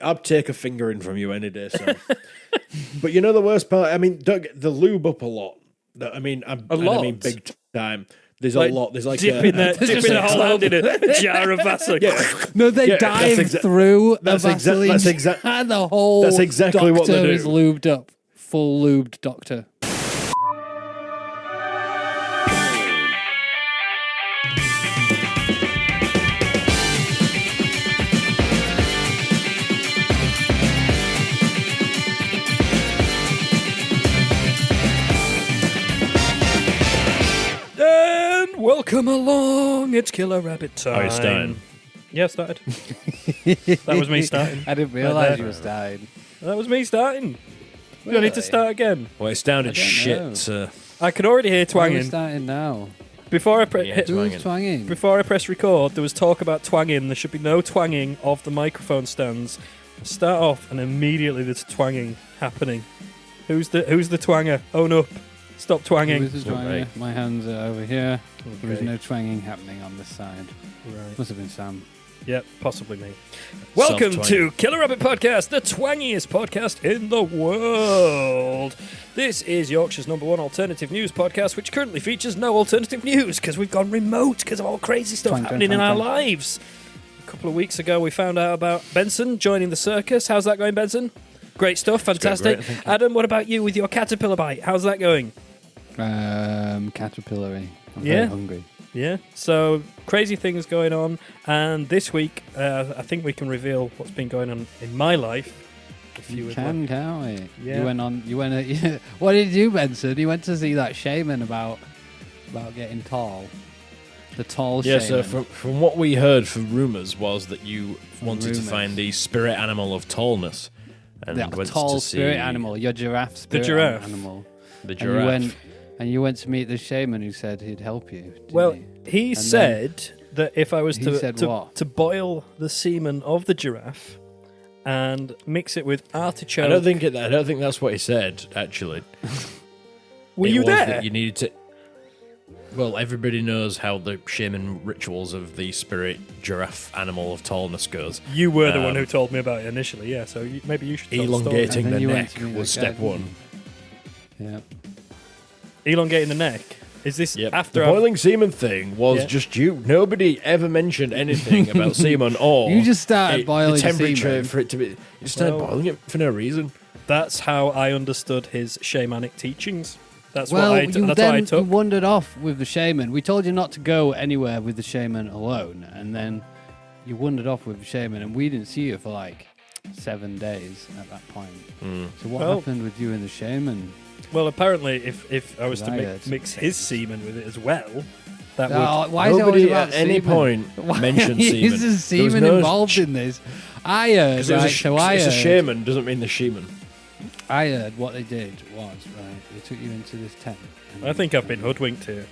I'd take a fingering from you any day, Sam. But you know the worst part? I mean, don't get the lube up a lot. I mean big time. There's a lot. There's like dipping the whole hand in a jar of Vaseline. No, they dive through the Vaseline. And the whole that's exactly what they do. Is lubed up. Full lubed doctor. Welcome along, it's Killer Rabbit time. Oh, you're starting? Yeah, I started. That was me starting. I didn't realise you were starting. That was me starting. Really? Do I need to start again? Well, it sounded shit. I could already hear twanging. Who's starting now? Before I Who's twanging? Before I press record, there was talk about twanging. There should be no twanging of the microphone stands. Start off, and immediately there's twanging happening. Who's the twanger? Own up. Stop twanging. Who's the twanger? Right. My hands are over here. Okay. There is no twanging happening on this side. Right. Must have been Sam. Yep, possibly me. Welcome to Killer Rabbit Podcast, the twangiest podcast in the world. This is Yorkshire's #1 alternative news podcast, which currently features no alternative news because we've gone remote because of all crazy stuff happening in our lives. A couple of weeks ago, we found out about Benson joining the circus. How's that going, Benson? Great stuff, fantastic. Great, Adam, what about you with your caterpillar bite? How's that going? Caterpillary. I'm very hungry. Yeah, so crazy things going on, and this week I think we can reveal what's been going on in my life. Can't we? Yeah. What did you do, Benson? You went to see that shaman about getting tall. The tall shaman. Yeah, so from what we heard from rumours was that you wanted to find the spirit animal of tallness. And the tall spirit animal, your giraffe spirit animal. The giraffe. And you went to meet the shaman who said he'd help you. Well, he said that if I was to boil the semen of the giraffe and mix it with artichoke. I don't think that's what he said. Actually, were you there? That you needed to. Well, everybody knows how the shaman rituals of the spirit giraffe animal of tallness goes. You were the one who told me about it initially, yeah. So maybe you should. Elongating the neck was step one. Yeah. Elongating the neck. Is this after the boiling semen thing was just you? Nobody ever mentioned anything about semen or you just started boiling the temperature semen. for it to be. You started boiling it for no reason. That's how I understood his shamanic teachings. That's what I took. You wandered off with the shaman. We told you not to go anywhere with the shaman alone, and then you wandered off with the shaman, and we didn't see you for like 7 days at that point. So what happened with you and the shaman? Well, apparently, if I was to mix his semen with it as well, that would... Why is nobody at any point mentioned semen. Is there semen involved in this? I heard, it's a shaman, doesn't mean the shaman. I heard what they did was, they took you into this tent. I think I've been hoodwinked here.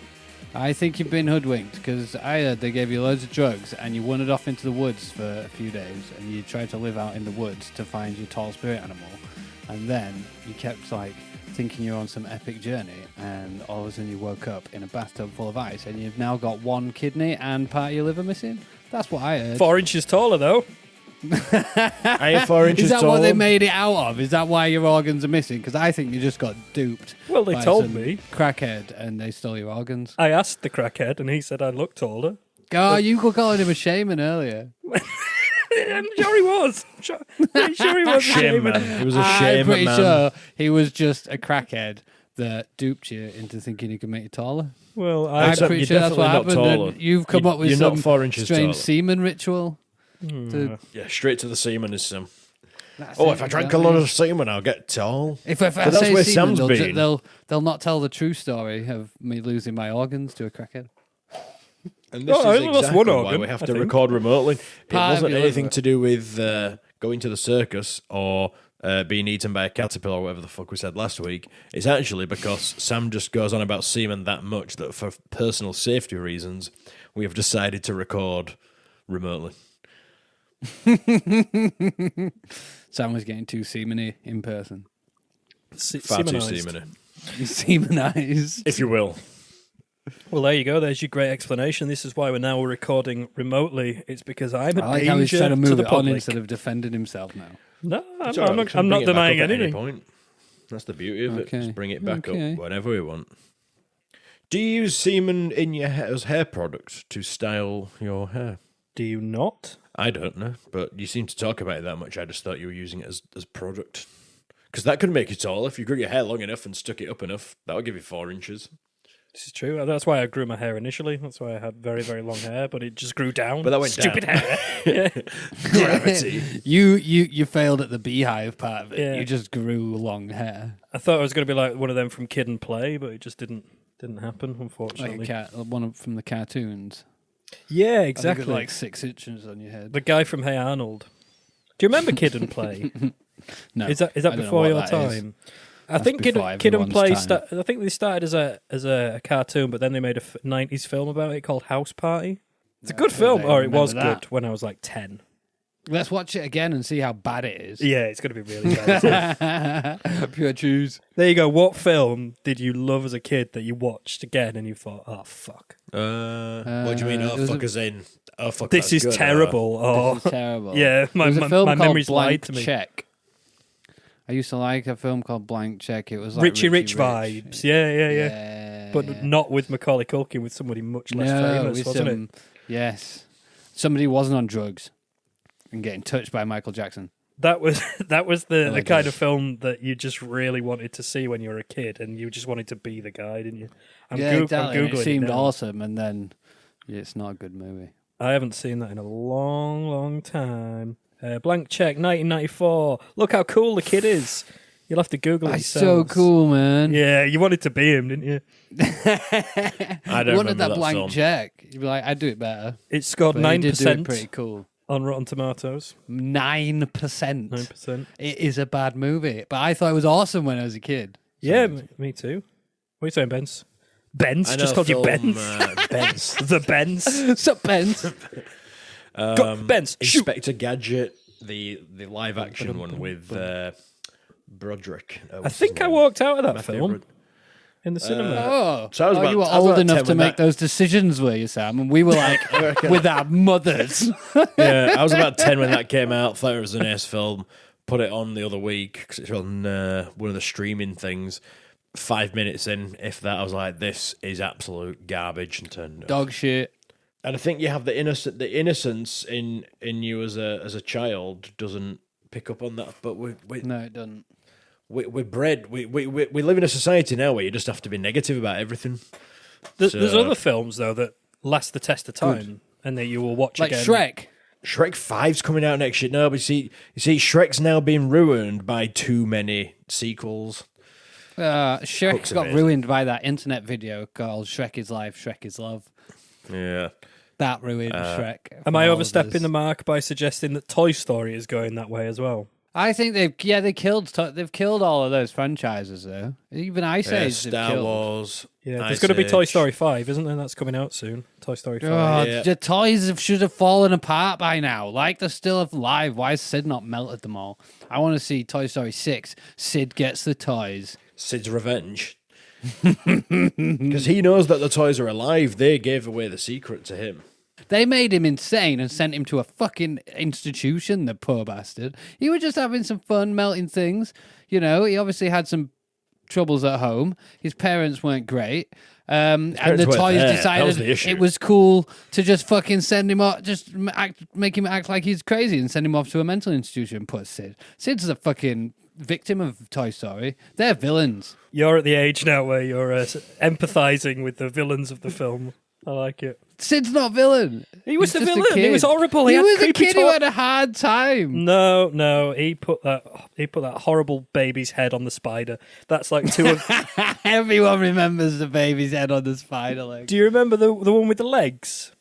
I think you've been hoodwinked, because I heard they gave you loads of drugs, and you wandered off into the woods for a few days, and you tried to live out in the woods to find your tall spirit animal, and then you kept, thinking you're on some epic journey, and all of a sudden you woke up in a bathtub full of ice, and you've now got one kidney and part of your liver missing. That's what I heard. 4 inches taller, though. I am 4 inches Is that tall. what they made it out of? Is that why your organs are missing? Because I think you just got duped. Well, they told me. Crackhead, and they stole your organs. I asked the crackhead, and he said I looked taller. Oh, you were calling him a shaman earlier. I'm sure he was. I'm sure he was a shaman. He was a shaman. I'm pretty sure he was just a crackhead that duped you into thinking he could make you taller. Well, I'm pretty sure that's what happened. And you've come up with some strange taller. semen ritual. Yeah, straight to the semen is some. If I drank a lot of semen, I'll get tall. If I that's say where semen, Sam's been. they'll not tell the true story of me losing my organs to a crackhead. And this is exactly why we have to record remotely. It wasn't anything to do with going to the circus or being eaten by a caterpillar or whatever the fuck we said last week. It's actually because Sam just goes on about semen that much that for personal safety reasons, we have decided to record remotely. Sam was getting too semeny in person. Far too semeny. Semenized. If you will. Well, there you go. There's your great explanation. This is why we're recording remotely. It's because I'm a like danger how he's trying to move the it on public. instead of defending himself now. No, It's I'm all right, not, I'm not denying At any anything. point. That's the beauty of it. Okay. Just bring it back Okay. up whenever we want. Do you use semen in your hair as hair product to style your hair? Do you not? I don't know, but you seem to talk about it that much. I just thought you were using it as product. Because that could make it tall. If you grew your hair long enough and stuck it up enough, that would give you 4 inches. This is true. That's why I grew my hair initially. That's why I had very, very long hair, but it just grew down. But that went Stupid down. hair. Gravity. You failed at the beehive part of it. Yeah. You just grew long hair. I thought I was going to be like one of them from Kid and Play, but it just didn't happen, unfortunately. Like a cat, one from the cartoons. Yeah, I think exactly. it was like 6 inches on your head. The guy from Hey Arnold. Do you remember Kid and Play? No, Is that I don't know before what your that is. time? I That's think Kid before and everyone's Play. time. I think they started as a cartoon, but then they made a 90s film about it called House Party. It's a good film, I or it remember was that. good when I was like 10. Let's watch it again and see how bad it is. Yeah, it's going to be really bad. Pure choose. There you go. What film did you love as a kid that you watched again and you thought, oh fuck, What do you mean? it Oh, was fuck a- us in. Oh, fuck. this that's is good. terrible. Oh, This is terrible. yeah, my There was a film called memories lied Blank to me. Check. I used to like a film called Blank Check. It was like Richie Rich vibes. Yeah. Yeah. But not with Macaulay Culkin, with somebody much less famous, with wasn't it? Yes. Somebody who wasn't on drugs and getting touched by Michael Jackson. That was the like kind it. of film that you just really wanted to see when you were a kid, and you just wanted to be the guy, didn't you? I'm Exactly. Googling It seemed now. awesome, and then it's not a good movie. I haven't seen that in a long, long time. Blank Check, 1994. Look how cool the kid is. You'll have to Google it That's so yourselves. cool, man. Yeah, you wanted to be him, didn't you? I don't You wanted remember that blank film. check. You'd be like, I'd do it better. It scored But he did do it 9% pretty cool. on Rotten Tomatoes. 9%. 9%. It is a bad movie, but I thought it was awesome when I was a kid. Yeah, me too. What are you saying, Benz? Benz? I know Just a called you film, Benz? Benz. The Benz? Sup, Benz? Go, Benz, shoot! Inspector Gadget, the live action one with Broderick. I think I walked out of that film in the cinema. Oh, So I was about- you were I was old about enough 10 to when make that- those decisions, were you, Sam? And we were like, with our mothers. Yeah, I was about 10 when that came out. Thought it was an ace film. Put it on the other week because it's on one of the streaming things. 5 minutes in, if that, I was like, "This is absolute garbage," and turned it off. Dog shit. And I think you have the innocence in you as a child doesn't pick up on that. But No, it doesn't. we're bred. We live in a society now where you just have to be negative about everything. There's So- other films, though, that last the test of time and that you will watch Like again. Shrek. Shrek 5's coming out next year. No, but you see, Shrek's now being ruined by too many sequels. Shrek Hook's got amazing. ruined by that internet video called Shrek is Life, Shrek is Love. Yeah. That ruined Shrek. Am for I all of overstepping us. the mark by suggesting that Toy Story is going that way as well? I think they've killed all of those franchises though. Even Ice Age they've Star killed. Wars. Yeah, there's Ice going to be Toy Age. Story 5, isn't there? That's coming out soon. Toy Story 5. Oh, Yeah. the toys should have fallen apart by now. Like they're still alive. Why has Sid not melted them all? I want to see Toy Story 6. Sid gets the toys. Sid's revenge. Because he knows that the toys are alive. They gave away the secret to him. They made him insane and sent him to a fucking institution, the poor bastard. He was just having some fun melting things. You know, he obviously had some troubles at home. His parents weren't great. And the parents weren't toys there. That was decided the issue. it was cool to just fucking send him off, make him act like he's crazy and send him off to a mental institution. Poor Sid. Sid's a fucking victim of Toy Story. They're villains. You're at the age now where you're empathizing with the villains of the film. I like it. Sid's not villain. He was He's the just a villain. He kid. was horrible. He He had was a creepy kid who talk. had a hard time. No, he put that horrible baby's head on the spider. That's like two of. Everyone remembers the baby's head on the spider leg. Do you remember the one with the legs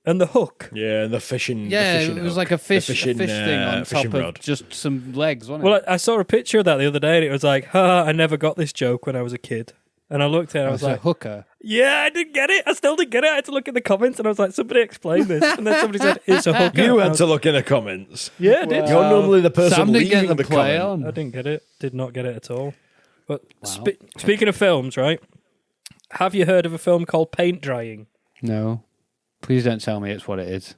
and the hook? Yeah, and the fishing. Yeah, the fishing it was hook. like a fish The fishing, thing on fishing top rod. of just some legs, wasn't Well, it? I saw a picture of that the other day, and it was like, I never got this joke when I was a kid. And I looked at it, and I was a like, hooker. yeah, I didn't get it. I still didn't get it. I had to look in the comments, and I was like, somebody explain this. And then somebody said, it's a hooker. You And I had was- to look in the comments. Yeah, I did. You're normally the person Sam didn't get leaving the the play comment. on. I didn't get it. Did not get it at all. But Wow. speaking of films, right? have you heard of a film called Paint Drying? No. Please don't tell me it's what it is.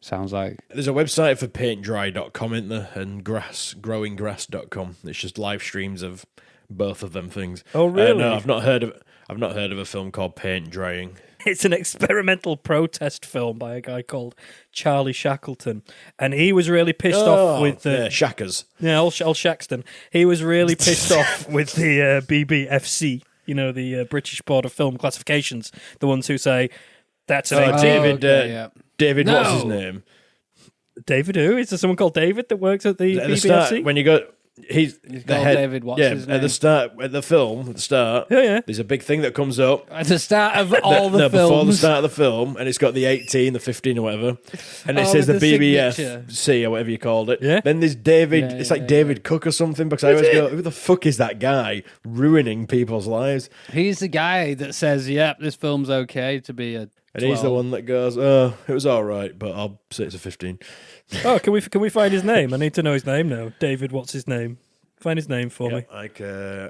Sounds like. There's a website for paintdry.com, isn't there? And growinggrass.com. It's just live streams of both of them things. Oh, really? No, I've not heard of a film called Paint Drying. It's an experimental protest film by a guy called Charlie Shackleton, and he was really pissed off with the Shackers. Yeah, old Shaxton. He was really pissed off with the BBFC. You know, the British Board of Film Classifications, the ones who say that's an 18. David. David, No. what's his name? David who? Is there someone called David that works at the BBFC? Start, when you go, he's the called head. David, what's his name? At the start, at the film, at the start. Yeah. There's a big thing that comes up. At the start of all the films. Before the start of the film, and it's got the 18, the 15, or whatever, and it says the with the BBFC or whatever you called it. Yeah. Then there's David. It's like David Cook or something. Because I always go, who the fuck is that guy ruining people's lives? He's the guy that says, "Yep, this film's okay to be a." 12. And he's the one that goes, "Oh, it was all right, but I'll say it's a 15." Oh, can we find his name? I need to know his name now. David, what's his name? Find his name for me.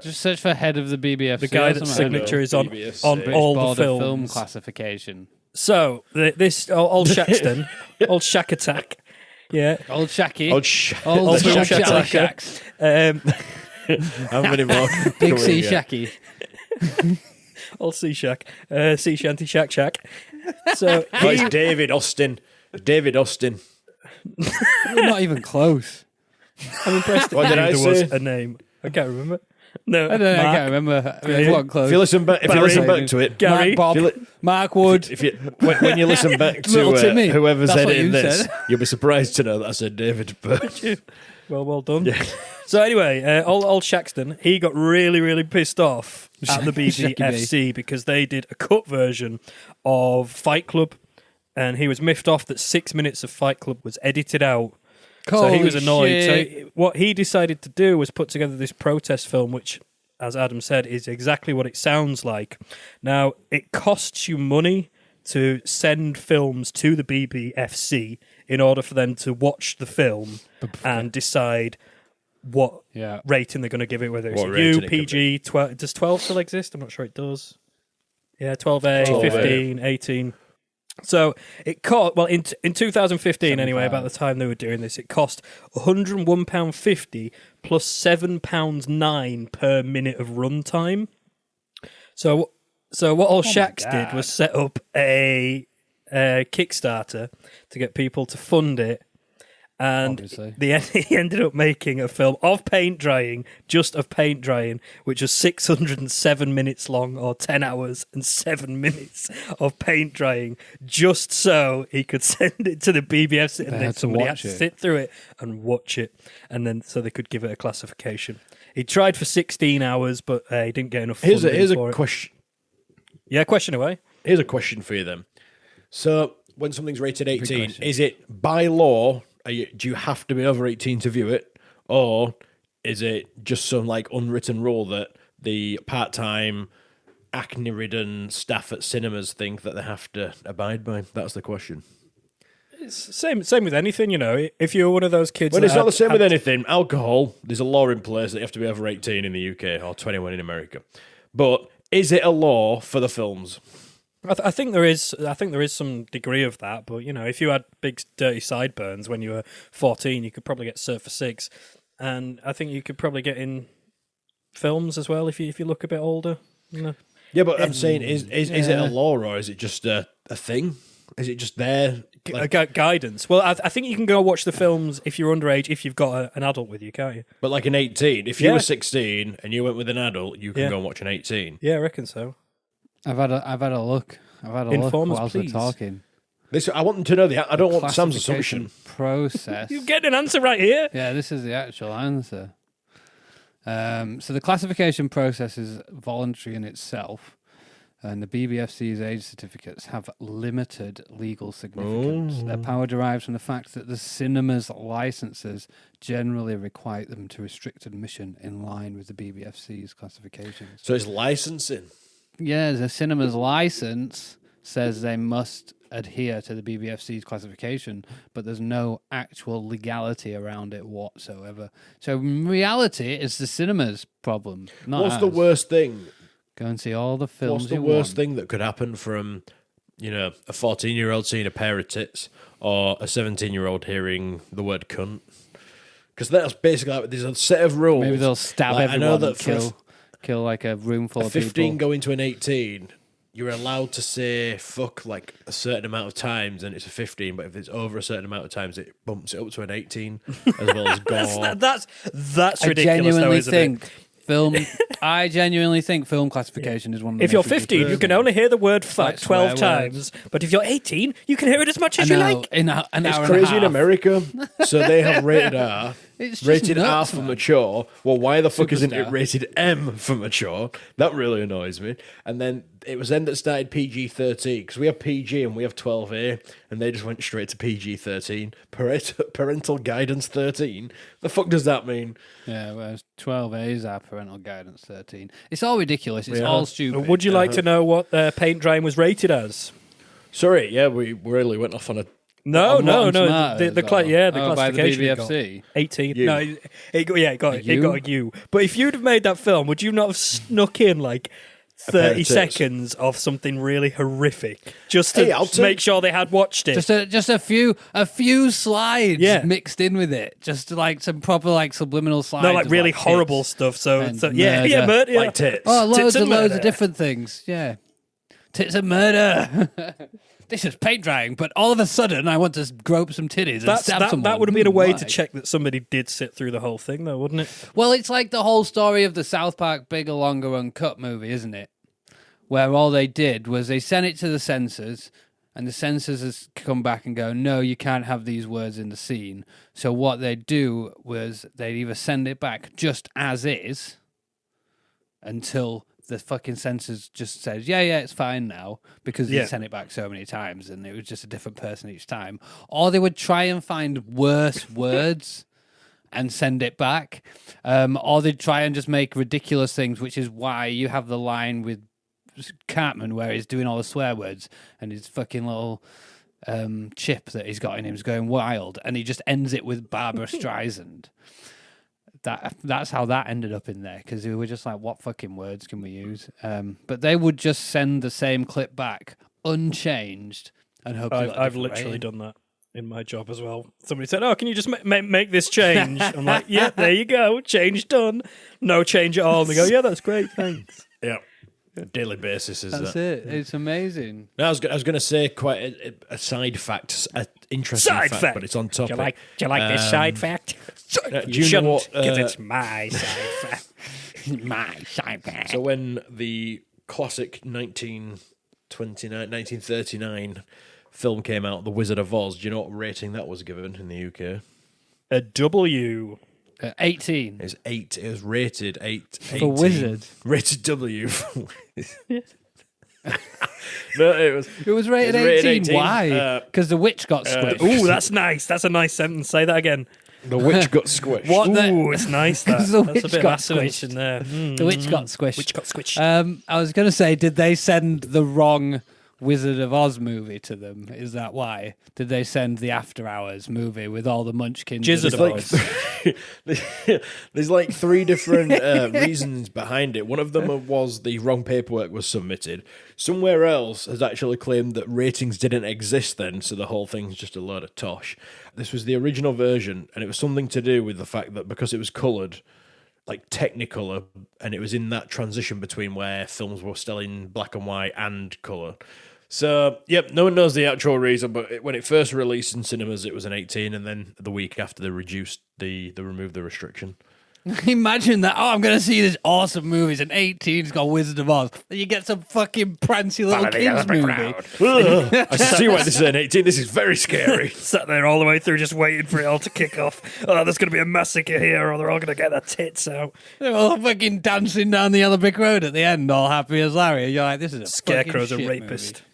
Just search for head of the BBFC. The guy that's signature is on BBFC. all Board the of films. Film classification. So this old Shaxton, old Shack Attack, yeah, Old Shacky. Old Old Boom Shack Shack Shacks. How many more? Big C Shacky. old Sea Shack, Sea Shanty Shack Shack. So It's David Austin. David Austin. We're not even close. I'm impressed What that did I there was say? a name. I can't remember. No, I don't know. I Mark, can't remember. Graham. Everyone close. If you listen back, to it, Gary, Mark Bob. If you Mark Wood. if you when you listen back Little to Timmy. whoever's That's what editing you this, said. you'll be surprised to know that I said David. But well done. So anyway, old Shaxton, he got really, really pissed off at the BBFC because they did a cut version of Fight Club, and he was miffed off that 6 minutes of Fight Club was edited out. So he was annoyed. Shit. So what he decided to do was put together this protest film, which, as Adam said, is exactly what it sounds like. Now, it costs you money to send films to the BBFC in order for them to watch the film and decide what rating they're going to give it, whether it's U, PG, 12. Does 12 still exist? I'm not sure it does. Yeah, 12A, 12A. 15, 18. So it cost, well, in 2015 anyway, about the time they were doing this, it cost £101.50 plus £7.09 per minute of runtime. So what all Shax did was set up a Kickstarter to get people to fund it. And he ended up making a film of paint drying, just of paint drying, which was 607 minutes long, or 10 hours and 7 minutes of paint drying, just so he could send it to the BBFC and then somebody had to sit through it and watch it, and then so they could give it a classification. He tried for 16 hours, but he didn't get enough funding here's for a it. question. Yeah, question away. Here's a question for you then. So when something's rated 18, is it by law? Do you have to be over 18 to view it, or is it just some like unwritten rule that the part-time, acne-ridden staff at cinemas think that they have to abide by? That's the question. It's same with anything, you know. If you're one of those kids, Well, it's not the same with anything. Alcohol, there's a law in place that you have to be over 18 in the UK or 21 in America. But is it a law for the films? I think there is. I think there is some degree of that, but you know, if you had big dirty sideburns when you were 14, you could probably get served for 6, and I think you could probably get in films as well if you look a bit older. You know. Yeah, but I'm saying, is it a law or is it just a thing? Is it just there? Like, guidance. Well, I think you can go watch the films if you're underage, if you've got an adult with you, can't you? But like an 18, if you were 16 and you went with an adult, you can go and watch an 18. Yeah, I reckon so. I've had a look. Inform us, whilst please. we're talking. I want them to know I don't want Sam's assumption. Process. You're getting an answer right here. Yeah, this is the actual answer. So the classification process is voluntary in itself, and the BBFC's age certificates have limited legal significance. Their power derives from the fact that the cinema's licenses generally require them to restrict admission in line with the BBFC's classifications. So it's licensing. Yeah, the cinema's license says they must adhere to the BBFC's classification, but there's no actual legality around it whatsoever. So in reality, it's the cinema's problem. What's the worst thing? Go and see all the films. What's the worst thing that could happen from, a 14-year-old seeing a pair of tits or a 17-year-old hearing the word cunt? Because that's basically like, there's a set of rules. Maybe they'll stab everyone. I know that kill like a room full of 15 people. going to an 18, you're allowed to say fuck like a certain amount of times, and it's a 15. But if it's over a certain amount of times, it bumps it up to an 18, as well as gore. That's ridiculous. I genuinely think film classification is one of the If you're 15, you can only hear the word fuck 12 times. But if you're 18, you can hear it as much as you like. It's crazy in America. So they have rated R. Rated R for mature. Well, why the fuck isn't it rated M for mature? That really annoys me. And then it was then that started PG-13, because we have PG and we have 12A, and they just went straight to PG-13. Parental guidance 13. The fuck does that mean? Yeah, whereas 12A is our parental guidance 13. It's all ridiculous. It's all stupid. Would you like to know what paint drying was rated as? Sorry, yeah, we really went off on a... No. The by classification. The BBFC. 18. U. No, it got a U. But if you'd have made that film, would you not have snuck in like 30 seconds of something really horrific just to make sure they had watched it? Just a few slides mixed in with it. Just like some proper like subliminal slides. No, like really horrible stuff. So murder. Like tits. Oh, loads of different things. Yeah. Tits and murder. This is paint drying, but all of a sudden I want to grope some titties and stab someone. That would have been a way to check that somebody did sit through the whole thing, though, wouldn't it? Well, it's like the whole story of the South Park Bigger, Longer, Uncut movie, isn't it? Where all they did was they sent it to the censors, and the censors has come back and go, no, you can't have these words in the scene. So what they do was they'd either send it back just as is until the fucking censors just says, yeah, it's fine now, because they sent it back so many times and it was just a different person each time. Or they would try and find worse words and send it back. Or they'd try and just make ridiculous things, which is why you have the line with Cartman where he's doing all the swear words and his fucking little chip that he's got in him is going wild, and he just ends it with Barbara Streisand. That's how that ended up in there, because we were just like, what fucking words can we use? But they would just send the same clip back unchanged and hope. I've literally done that in my job as well. Somebody said, "Oh, can you just make this change?" I'm like, "Yeah, there you go, change done." No change at all. And they go, "Yeah, that's great, thanks." Yeah. Daily basis is That's it. It's amazing. No, I was going to say quite a side fact, an interesting fact, but it's on topic. Do you like this side fact? You shouldn't, know what? Because it's my side fact. My side fact. So when the classic 1939 film came out, The Wizard of Oz, do you know what rating that was given in the UK? A W. 18. It was 8. It was rated 8. For Wizard. Rated W. No, it was rated 18. Why? Because the witch got squished. Ooh, that's nice. That's a nice sentence. Say that again. The witch got squished. Ooh, it's nice. That's a bit of squished there. The witch got squished. Witch got squished. I was going to say, did they send the wrong Wizard of Oz movie to them? Is that why? Did they send the After Hours movie with all the munchkins? There's like 3 different reasons behind it. One of them was the wrong paperwork was submitted. Somewhere else has actually claimed that ratings didn't exist then, so the whole thing's just a load of tosh. This was the original version, and it was something to do with the fact that because it was coloured, like Technicolor, and it was in that transition between where films were still in black and white and colour. So, yep, no one knows the actual reason, but when it first released in cinemas, it was an 18, and then the week after they removed the restriction. Imagine that. Oh, I'm going to see this awesome movie. It's an 18. It's got Wizard of Oz. Then you get some fucking prancy little kids movie. I see why this is an 18. This is very scary. Sat there all the way through just waiting for it all to kick off. Oh, there's going to be a massacre here, or they're all going to get their tits out. They're all fucking dancing down the yellow brick road at the end, all happy as Larry. You're like, this is a Scarecrow's fucking a rapist. Movie.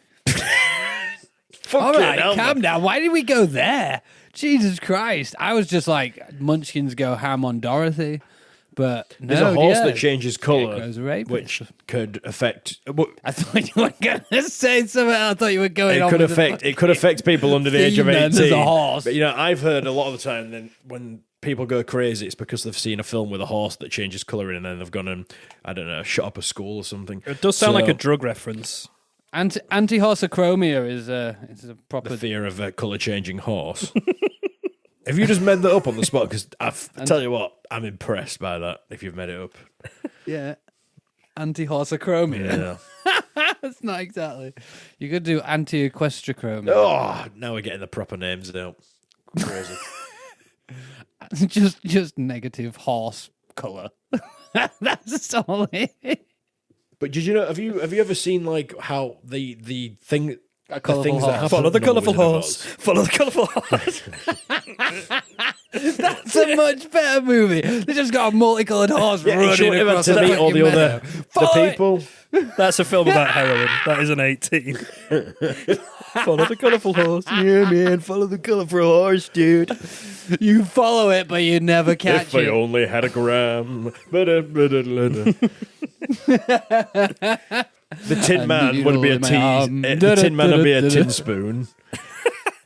All right, calm down. Why did we go there? Jesus Christ. I was just like, Munchkins go ham on Dorothy. But no, there's a horse that changes colour, which could affect... I thought you were going to say something. I thought you were going on It could affect people under the age of 18. There's a horse. But, I've heard a lot of the time then when people go crazy, it's because they've seen a film with a horse that changes colour and then they've gone and, I don't know, shut up a school or something. It does sound like a drug reference. Anti-horsachromia is a proper... The fear of a colour-changing horse. Have you just made that up on the spot? Because I tell you what, I'm impressed by that, if you've made it up. Yeah. Anti-horsachromia. Yeah. That's not exactly. You could do anti-equestrachromia. Oh, now we're getting the proper names out. Crazy. just negative horse colour. That's all it is. But did you know? Have you ever seen like how the thing, the things that happen? Follow the colourful Wizard of horse. Oz? Follow the colourful horse. That's a much better movie. They just got a multicoloured horse Yeah, running you across to meet all the other the people. That's a film about heroin. That is an 18. Follow the colourful horse. Yeah, man. Follow the colourful horse, dude. You follow it, but you never catch If it. I only had a gram. The Tin Man would be a tea. The Tin Man would be a tin spoon.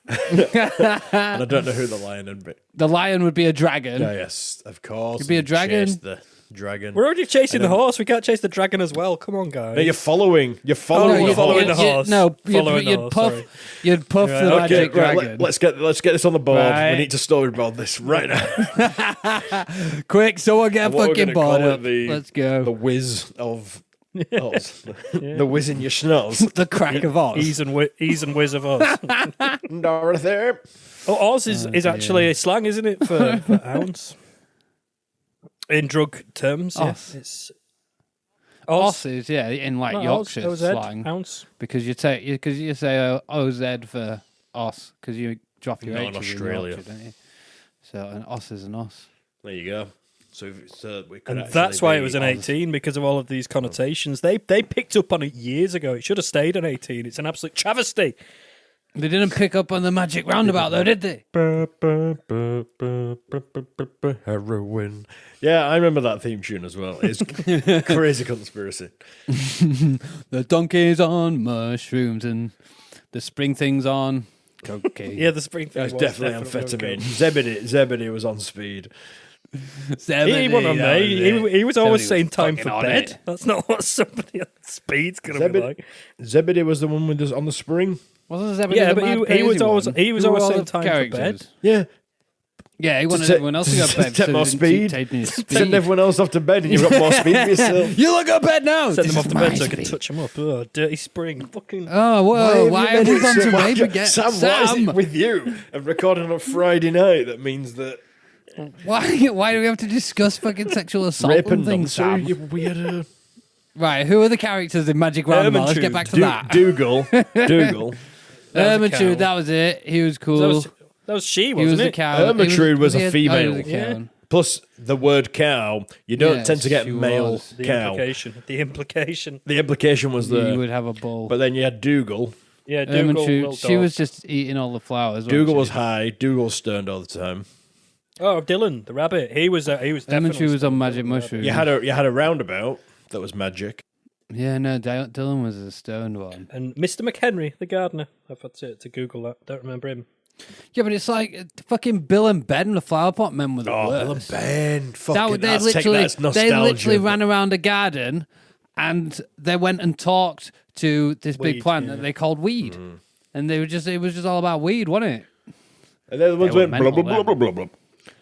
And I don't know who the lion would be. The lion would be a dragon. Oh, yes, of course. You'd be a dragon. Chase the dragon. We're already chasing the horse. We can't chase the dragon as well. Come on, guys. No, you're following. You're following. you're following the horse. You'd puff the magic dragon. Let's get this on the board. Right. We need to storyboard this right now. Quick, someone get a What we're fucking gonna board call it, up. the- Let's go. The whiz of Oz. The whiz in your schnoz. The crack of Oz. Ease and Whiz of Oz. Dorothy. Oh, Oz is actually a slang, isn't it, for ounce? In drug terms, Oz. Yeah. It's Oz is, in like Not Yorkshire Oz, slang. ounce. Because you say OZ for os, because you drop your Not H in Australia. Yorkshire, don't you? So an os is an os. There you go. So we could And actually that's why it be was an Oz. 18, because of all of these connotations. They picked up on it years ago. It should have stayed an 18. It's an absolute travesty. They didn't pick up on the magic roundabout, though, did they? Heroin. Yeah, I remember that theme tune as well. It's crazy conspiracy. The donkey's on mushrooms and the spring thing's on cocaine. Yeah, the spring thing That was definitely amphetamine. Zebedee was on speed. He won on me. He was always saying time for on bed. it. That's not what somebody on speed's going to be like. Zebedee was the one with us on the spring. Wasn't Zebedee Yeah, the but mad he crazy was always one? he was Who were always all saying the time for bed. characters? Yeah. Yeah, he wanted To everyone else to go to bed. take so more he didn't speed. keep taking his speed. Send everyone else off to bed and you've got more speed for yourself. You look at bed now. Send This them off is to my bed so I can speed. touch them up. Oh, dirty spring. Fucking. Oh, whoa. Why have we gone to Why- rave again? Sam, what is it with you and recording on a Friday night that means that Why do we have to discuss fucking sexual assault rape and and things, Sam? you weird Right, who are the characters in Magic Roundabout? Let's get back to that. Dougal. Ermitude, that was it. He was cool. That was she, He wasn't was it? the cow. Ermitude was a he female. was a cow. Yeah. Plus the word cow, you don't Yes, tend to get she male was. The cow. implication. The implication. The implication was there. You would have a bull. But then you had Dougal. Yeah, Dougal. Ermitude, she was just eating all the flowers. wasn't Dougal she? was high. Dougal stoned all the time. Oh, Dylan, the rabbit. He was definitely. Ermitude was on magic mushrooms. You had a roundabout that was magic. Yeah, no, Dylan was a stoned one. And Mr. McHenry, the gardener. I've had to Google that. Don't remember him. Yeah, but it's like fucking Bill and Ben, the flower pot men were the worst. Bill and Ben. Fucking, They that's nostalgia. literally ran around a garden and they went and talked to this big Weed, plant that they called weed. And it was just all about weed, wasn't it? And then the ones They were went blah, blah, mental, blah, blah, blah, blah.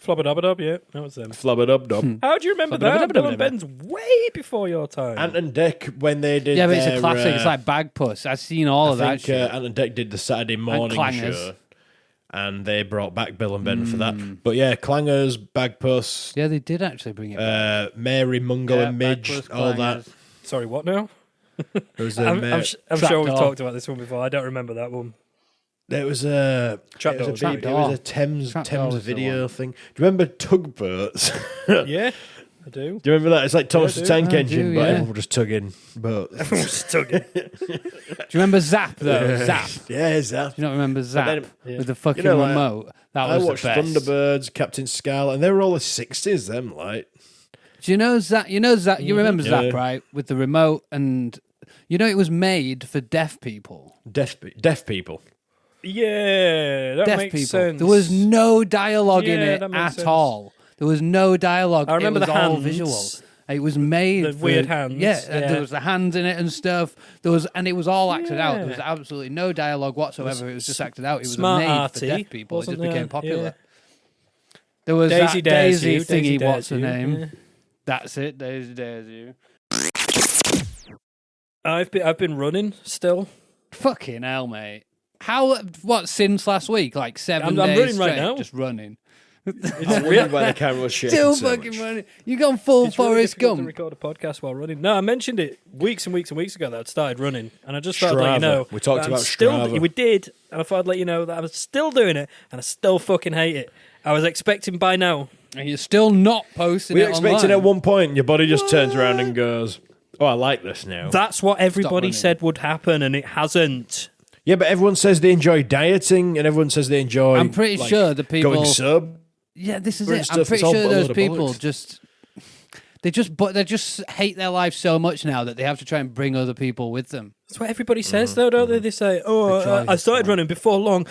Flubba-dubba-dub, yeah. That was them. Flub it up, dub. How do you remember that? Bill and Ben's way before your time. Ant and Dec, when they did Yeah, but it's their, a classic. It's like Bagpuss. I've seen all of I that think shit. Ant and Dec did the Saturday morning Clangers. show. And they brought back Bill and Ben for that. But yeah, Clangers, Bagpuss, Yeah, they did actually bring it back. Mary, Mungo Yeah, and Midge, Bagpuss, all that. Clangers. Sorry, what now? There was I'm sure we've Trapdoor. talked about this one before. I don't remember that one. There was a Trapdoor. it was a Thames Trapdoor was the video one. thing. Do you remember Tugboats? Yeah, I do. Do you remember that? It's like Thomas Yeah, I the do. Tank I Engine, do, but yeah. everyone was just tugging boats. Everyone's stuck in. Do you remember Zap though? Zap. Yeah, Zap. Do you not remember Zap then- with the fucking You know, like, remote? That I was watched the best. Thunderbirds, Captain Scarlet, and they were all the 60s, them, like. Do you know Zap? You know Zap? You remember Yeah. Zap, right? With the remote, and you know it was made for deaf people. Deaf people. Yeah, that Deaf makes people. sense. There was no dialogue in Yeah, it that makes at sense. all. There was no dialogue. I remember it was the all hands. visual. It was made The for, weird hands, Yeah, yeah. there was the hands in it and stuff. And it was all acted out. There was Yeah. absolutely no dialogue whatsoever. It was just acted out. It was Smart made arty, for deaf people. It just wasn't became there? popular. Yeah. There was Daisy that Dares Daisy You, thingy. Daisy Dares What's her You, name? yeah. That's it. Daisy Dares You. I've been running still. Fucking hell, mate. What, since last week? Like 7 I'm days running right straight, now. just running. I wondered why the camera was shaking Still so fucking much. running. You gone full It's really Forrest difficult to Gump. record a podcast while running. No, I mentioned it weeks and weeks and weeks ago that I'd started running, and I just thought I'd let you Strava. know. We talked that I'm about still, Strava. We did, and I thought I'd let you know that I was still doing it, and I still fucking hate it. I was expecting by now. And you're still not posting We it were expecting online. at one point, your body just turns around and goes, "Oh, I like this now." That's what everybody running. said would happen, and it hasn't. Yeah, but everyone says they enjoy dieting, and everyone says they enjoy. I'm pretty sure the people- going sub. Yeah, this is We're it. stuff, I'm pretty it's all sure a those load of people bollocks. they just hate their life so much now that they have to try and bring other people with them. That's what everybody says, though, don't they? They say, "Oh, drive I is started fun. running before long.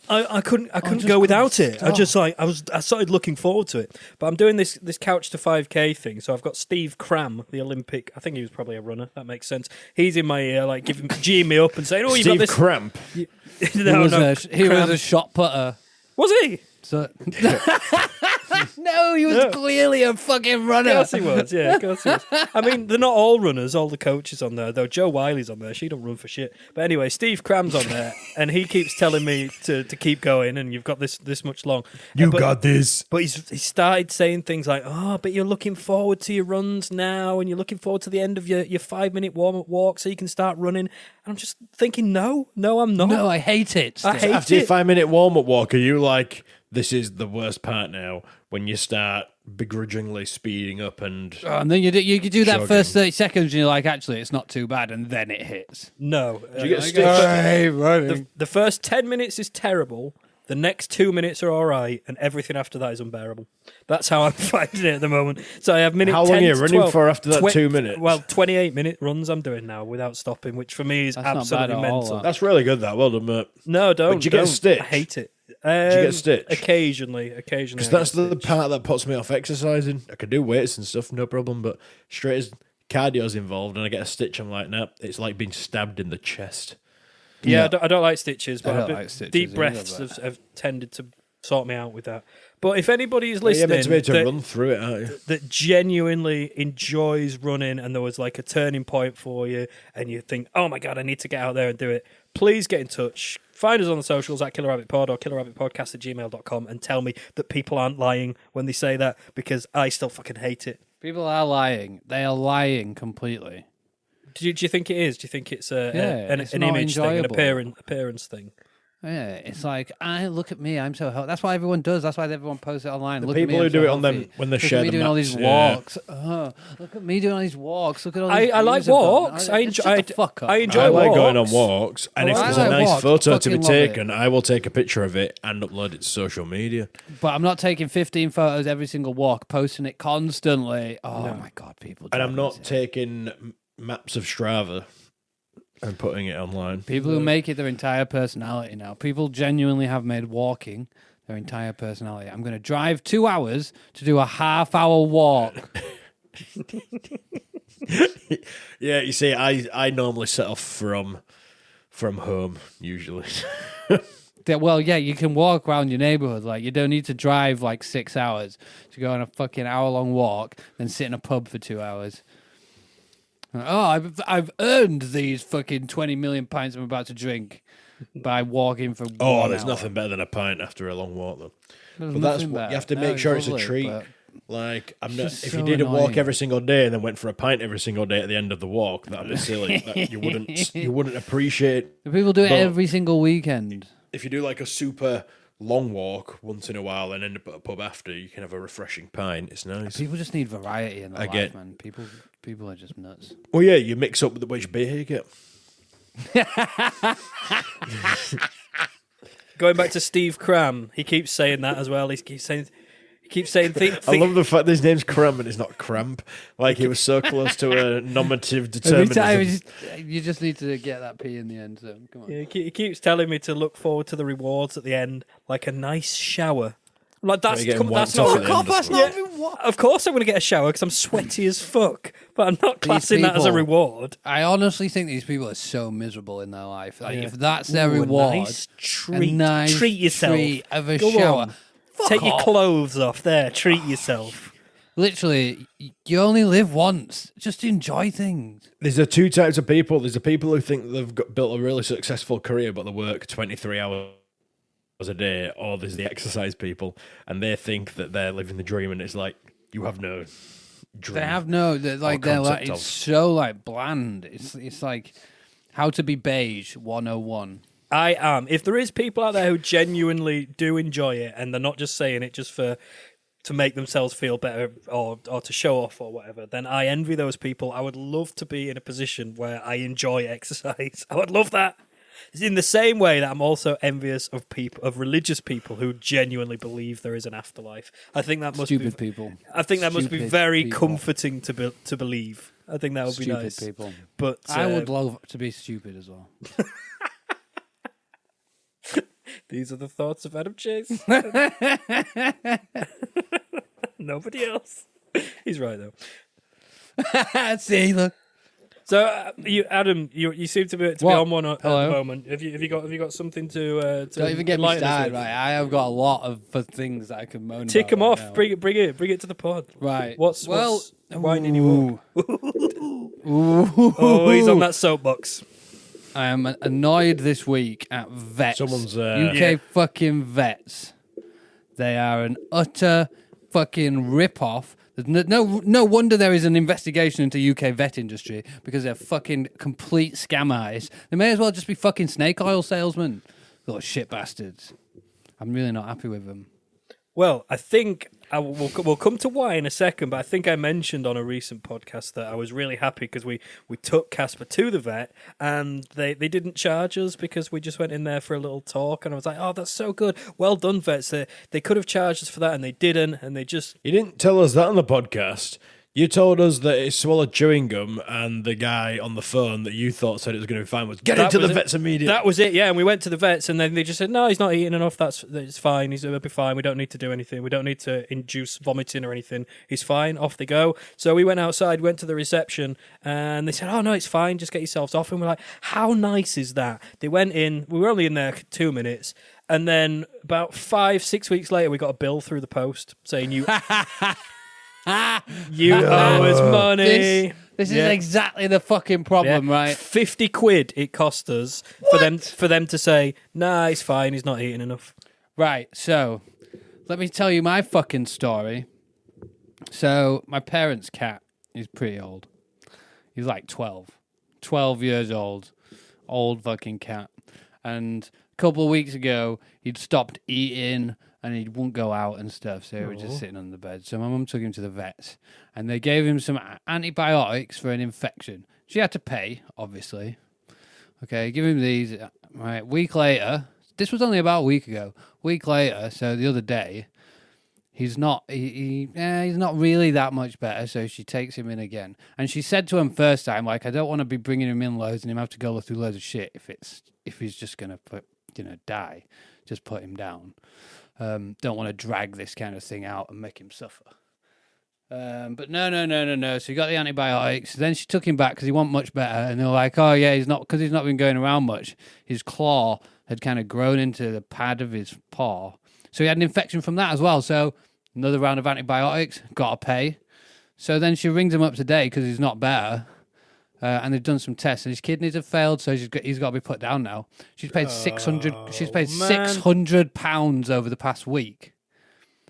I couldn't just go without couldn't it. I just like I started looking forward to it. But I'm doing this couch to 5K thing. So I've got Steve Cram, the Olympic. I think he was probably a runner. That makes sense. He's in my ear, like geeing me up and saying, "Oh, you got Steve this." Cramp. He was a shot putter. Was he? So no, he was clearly a fucking Of runner. course he was. Yeah, of course he was. I mean, they're not all runners. All the coaches on there, though. Joe Wiley's on there. She don't run for shit. But anyway, Steve Cram's on there, and he keeps telling me to keep going. And you've got this much long. You But- got this. But he started saying things like, "Oh, but you're looking forward to your runs now, and you're looking forward to the end of your 5-minute warm-up walk so you can start running." And I'm just thinking, no, I'm not. No, I hate it. I hate After your it. 5-minute warm-up walk, are you like, this is the worst part now, when you start begrudgingly speeding up and... Oh, and then you do that Jogging. first 30 seconds and you're like, actually, it's not too bad, and then it hits. No. you get I stitched? go, Hey, running. the first 10 minutes is terrible. The next 2 minutes are all right, and everything after that is unbearable. That's how I'm finding it at the moment. So I have minute How 10 long are you to running 12. for after that 2 minutes? Well, 28-minute runs I'm doing now without stopping, which for me is That's not absolutely bad at all, mental. that. That's really good, that. Well done, mate. No, don't. Did you get don't. stitched? I hate it. Did you get stitched? Occasionally. Because I that's get the stitched. part that puts me off exercising. I can do weights and stuff, no problem, but straight as cardio's involved and I get a stitch, I'm like, nah, it's like being stabbed in the chest. Yeah, I don't like stitches, but I don't I've been- like stitches deep either, breaths but- have tended to sort me out with that. But if anybody is You're listening meant to be able to that, run through it, aren't you? that genuinely enjoys running and there was like a turning point for you and you think, oh my God, I need to get out there and do it, please get in touch. Find us on the socials at killerrabbitpod or killerrabbitpodcast@gmail.com and tell me that people aren't lying when they say that, because I still fucking hate it. People are lying. They are lying completely. Do you think it is? Do you think it's Yeah, an it's image not thing, an enjoyable. appearance thing? Yeah, it's like, look at me, I'm so healthy. That's why everyone does. That's why everyone posts it online. The Look at people me, who I'm do so it on them healthy. when they Look share at me the doing all maps, these yeah. walks. Look at me doing all these walks. Look at all these I like views I've got. walks. I enjoy. Shut the fuck up. I enjoy I like going on walks. walks, and if I there's like a nice walks, photo to be fucking love it. taken, I will take a picture of it and upload it to social media. But I'm not taking 15 photos every single walk, posting it constantly. Oh my God, people. And drive I'm me not insane. taking maps of Strava and putting it online. People who make it their entire personality now. People genuinely have made walking their entire personality. I'm going to drive 2 hours to do a half-hour walk. Yeah, you see, I normally set off from home usually. Well, yeah, you can walk around your neighborhood. Like, you don't need to drive like 6 hours to go on a fucking hour-long walk, then sit in a pub for 2 hours. Oh, I've earned these fucking 20 million pints I'm about to drink by walking for 1 hour. There's nothing better than a pint after a long walk, though. There's But that's nothing what better. you have to No, make sure it's a lovely, treat. but Like, I'm It's not. just If so you did a walk annoying. every single day and then went for a pint every single day at the end of the walk, that'd be silly. You wouldn't appreciate. The people do it But- every single weekend. If you do like a super long walk once in a while and end up at a pub after, you can have a refreshing pint. It's nice. People just need variety in their I life, get- man. People are just nuts. Well, yeah, you mix up with which beer you get. Going back to Steve Cram, he keeps saying that as well. He keeps saying, You keep saying I love the fact that his name's Cramp and it's not Cramp. Like he was so close to a nominative determinism. Every time you just need to get that P in the end. So come on. Yeah, he keeps telling me to look forward to the rewards at the end, like a nice shower. I'm like that's not. Of course, I'm going to get a shower because I'm sweaty as fuck. But I'm not classing that as a reward. I honestly think these people are so miserable in their life. Like if that's their reward, a nice treat yourself. Treat of a shower. Take your clothes off there. Treat yourself. Literally, you only live once. Just enjoy things. There's two types of people. There's the people who think they've built a really successful career, but they work 23 hours a day, or there's the exercise people, and they think that they're living the dream, and it's like, you have no dream. They have no, it's so like bland. It's like how to be beige 101. I am. If there is people out there who genuinely do enjoy it, and they're not just saying it just to make themselves feel better or to show off or whatever, then I envy those people. I would love to be in a position where I enjoy exercise. I would love that. It's in the same way that I'm also envious of religious people who genuinely believe there is an afterlife. I think that must stupid people. I think that must be very comforting to believe. I think that would be nice. Stupid people. But I would love to be stupid as well. These are the thoughts of Adam Chase. Nobody else. He's right though. See, look. So, Adam, you seem to be on one at the moment. Have you got something to don't even get me started, right? I have got a lot of things that I can moan Tick about. them off. Now. Bring it to the pod. Right. What's winding you up? Oh, he's on that soapbox. I am annoyed this week at vets. Someone's UK fucking vets. They are an utter fucking rip-off. There's no wonder there is an investigation into UK vet industry because they're fucking complete scam artists. They may as well just be fucking snake oil salesmen. Little shit bastards. I'm really not happy with them. Well, I think we'll come to why in a second, but I think I mentioned on a recent podcast that I was really happy because we took Casper to the vet and they didn't charge us because we just went in there for a little talk, and I was like, oh, that's so good. Well done, vets. They could have charged us for that and they didn't, and they just... You didn't tell us that on the podcast. You told us that it swallowed chewing gum, and the guy on the phone that you thought said it was going to be fine was get into the vets immediately. That was it, yeah. And we went to the vets, and then they just said, no, he's not eating enough. It's fine. He'll be fine. We don't need to do anything. We don't need to induce vomiting or anything. He's fine. Off they go. So we went outside, went to the reception, and they said, oh, no, it's fine. Just get yourselves off. And we're like, how nice is that? They went in. We were only in there 2 minutes. And then about 5-6 weeks later, we got a bill through the post saying you... You owe us money. This is exactly the fucking problem, right? 50 quid it cost us for them to say, nah, he's fine, he's not eating enough. Right, so let me tell you my fucking story. So my parents' cat is pretty old. He's like 12 years old fucking cat. And a couple of weeks ago, he'd stopped eating and he wouldn't go out and stuff, so he was just sitting on the bed. So my mum took him to the vets, and they gave him some antibiotics for an infection. She had to pay, obviously. Okay, give him these. Right, week later, this was only about a week ago. Week later, so the other day, he's not really that much better, so she takes him in again. And she said to him first time, like, I don't want to be bringing him in loads and him have to go through loads of shit if he's just going to die. Just put him down. Don't want to drag this kind of thing out and make him suffer. But no. So he got the antibiotics. Then she took him back because he wasn't much better. And they were like, oh, yeah, he's not been going around much. His claw had kind of grown into the pad of his paw. So he had an infection from that as well. So another round of antibiotics, got to pay. So then she rings him up today because he's not better. And they've done some tests, and his kidneys have failed, so he's got to be put down now. She's paid £600 over the past week,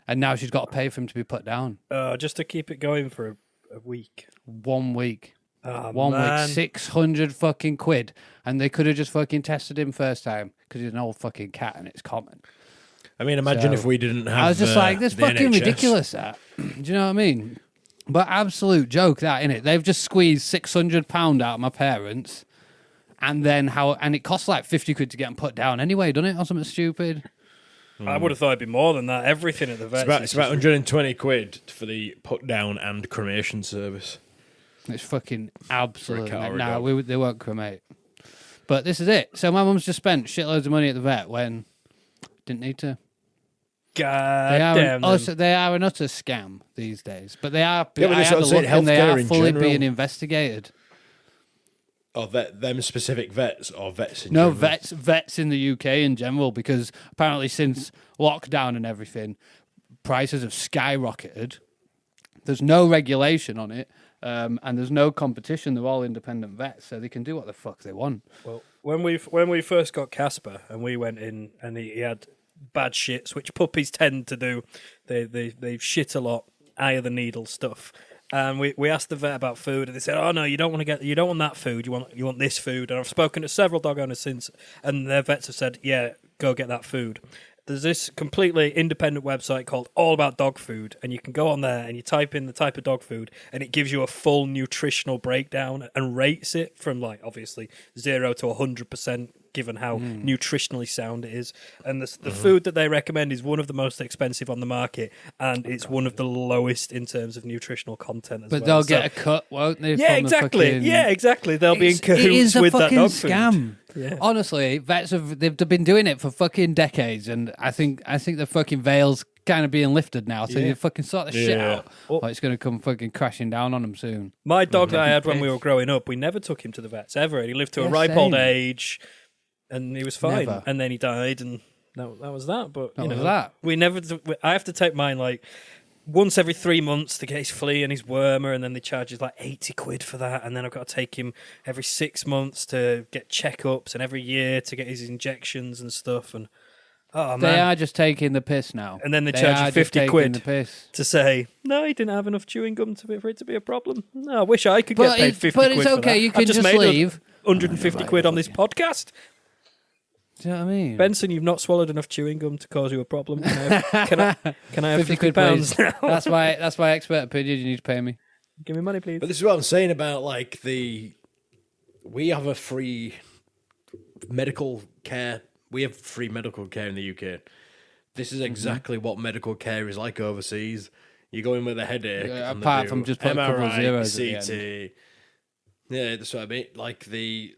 and now she's got to pay for him to be put down. Just to keep it going for a week. 1 week. One week, 600 fucking quid, and they could have just fucking tested him first time because he's an old fucking cat and it's common. I mean, imagine if we didn't have. I was just like, this fucking NHS. ridiculous. That. Do you know what I mean? But absolute joke, that, innit? They've just squeezed £600 out of my parents, and then and it costs like 50 quid to get them put down anyway, doesn't it? Or something stupid. I would have thought it'd be more than that. Everything at the vet. It's about 120 quid for the put down and cremation service. It's fucking absolute. They won't cremate. But this is it. So my mum's just spent shitloads of money at the vet when didn't need to. God damn them. They are an utter scam these days. But they are. Yeah, but they are fully being investigated. Or them specific vets, or vets in general? No, vets in the UK in general, because apparently since lockdown and everything, prices have skyrocketed. There's no regulation on it, and there's no competition. They're all independent vets, so they can do what the fuck they want. Well, when we first got Casper and we went in and he had bad shits, which puppies tend to do, they shit a lot, eye of the needle stuff. And we asked the vet about food, and they said, "Oh no, you don't want that food. You want this food." And I've spoken to several dog owners since, and their vets have said, "Yeah, go get that food." There's this completely independent website called All About Dog Food, and you can go on there and you type in the type of dog food, and it gives you a full nutritional breakdown and rates it from, like, obviously 0 to 100%, given how nutritionally sound it is. And the food that they recommend is one of the most expensive on the market, and it's one of the lowest in terms of nutritional content as well. But they'll get a cut, won't they? Yeah, exactly. Yeah, exactly. They'll be in cahoots with that dog food. Scam. Yeah. Honestly, vets they've been doing it for fucking decades, and I think the fucking veil's kind of being lifted now, so you fucking sort the shit out. Or it's going to come fucking crashing down on them soon. My dog that I had when we were growing up, we never took him to the vets ever. He lived to a ripe old age, and he was fine. Never. And then he died, and that was that. But that was that. We never. I have to take mine like once every 3 months to get his flea and his wormer, and then they charge us like 80 quid for that, and then I've got to take him every 6 months to get checkups, and every year to get his injections and stuff, and oh man, they are just taking the piss now. And then they charge you 50 quid to say, no, he didn't have enough chewing gum for it to be a problem. No, I wish I could get paid 50 quid for that. But it's okay, you can just leave. 150 quid on this podcast. Do you know what I mean? Benson, you've not swallowed enough chewing gum to cause you a problem. Can I have 50 pounds now? That's my expert opinion. You need to pay me. Give me money, please. But this is what I'm saying about, like, we have a free medical care. We have free medical care in the UK. This is exactly what medical care is like overseas. You go in with a headache. Apart from just putting a couple of zeros CT. at the end. Yeah, that's what I mean. Like the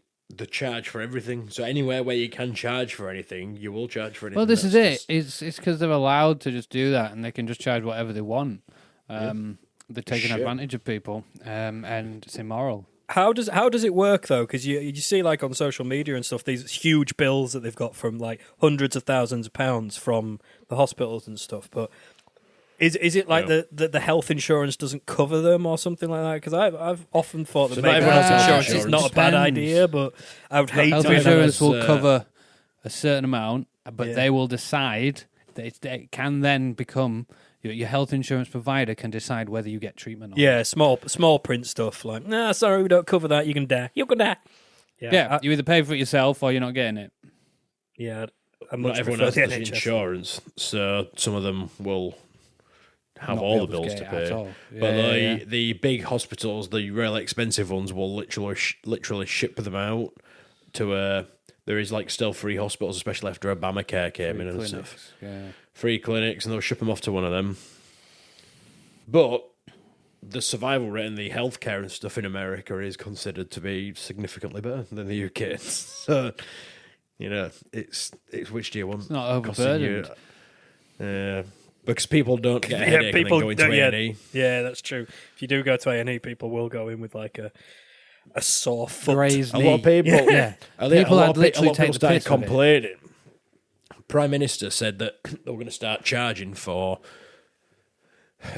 charge for everything. So anywhere where you can charge for anything, you will charge for anything. Well, this is it. It's because they're allowed to just do that, and they can just charge whatever they want. They're taking advantage of people, and it's immoral. How does it work though? Because you see, like, on social media and stuff, these huge bills that they've got from like hundreds of thousands of pounds from the hospitals and stuff. But is it like the health insurance doesn't cover them or something like that? Because I've often thought that maybe health insurance is not a bad idea, but I would hate health insurance will cover a certain amount, but they will decide that it can then become. Your health insurance provider can decide whether you get treatment or not. Yeah, small print stuff like, nah, sorry, we don't cover that. You can die. You can die. Yeah, you either pay for it yourself or you're not getting it. Yeah, not everyone has insurance, so some of them will have all the bills to pay. Yeah, but the big hospitals, the really expensive ones, will literally ship them out to there is like still free hospitals, especially after Obamacare came in and stuff. Yeah. Free clinics, and they'll ship them off to one of them. But the survival rate and the healthcare and stuff in America is considered to be significantly better than the UK. So, it's which do you want? It's not overburdened. Because people don't get a headache and then go into A&E. Yeah, that's true. If you do go to A&E, people will go in with like a sore foot. Grazed knee. A lot of people, people had literally taken the piss complaining. Prime Minister said that they were going to start charging for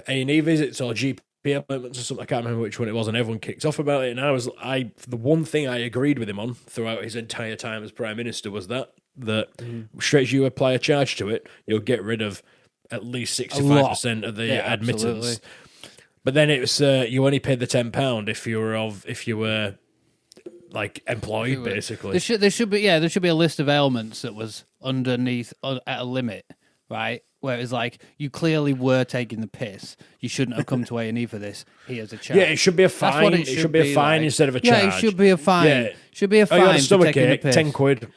A&E visits or GP appointments or something. I can't remember which one it was, and everyone kicked off about it. And the one thing I agreed with him on throughout his entire time as Prime Minister was that straight as you apply a charge to it, you'll get rid of at least 65% of the admittance. Absolutely. But then it was you only paid the £10 if you were like employed, basically. There should be a list of ailments that was underneath at a limit, right? Where it was like, you clearly were taking the piss. You shouldn't have come to A&E for this. Here's a charge. Yeah, it should be a fine. It should be a fine instead of a charge. Yeah, it should be a fine. Yeah. Should be a fine for taking the piss. 10 quid.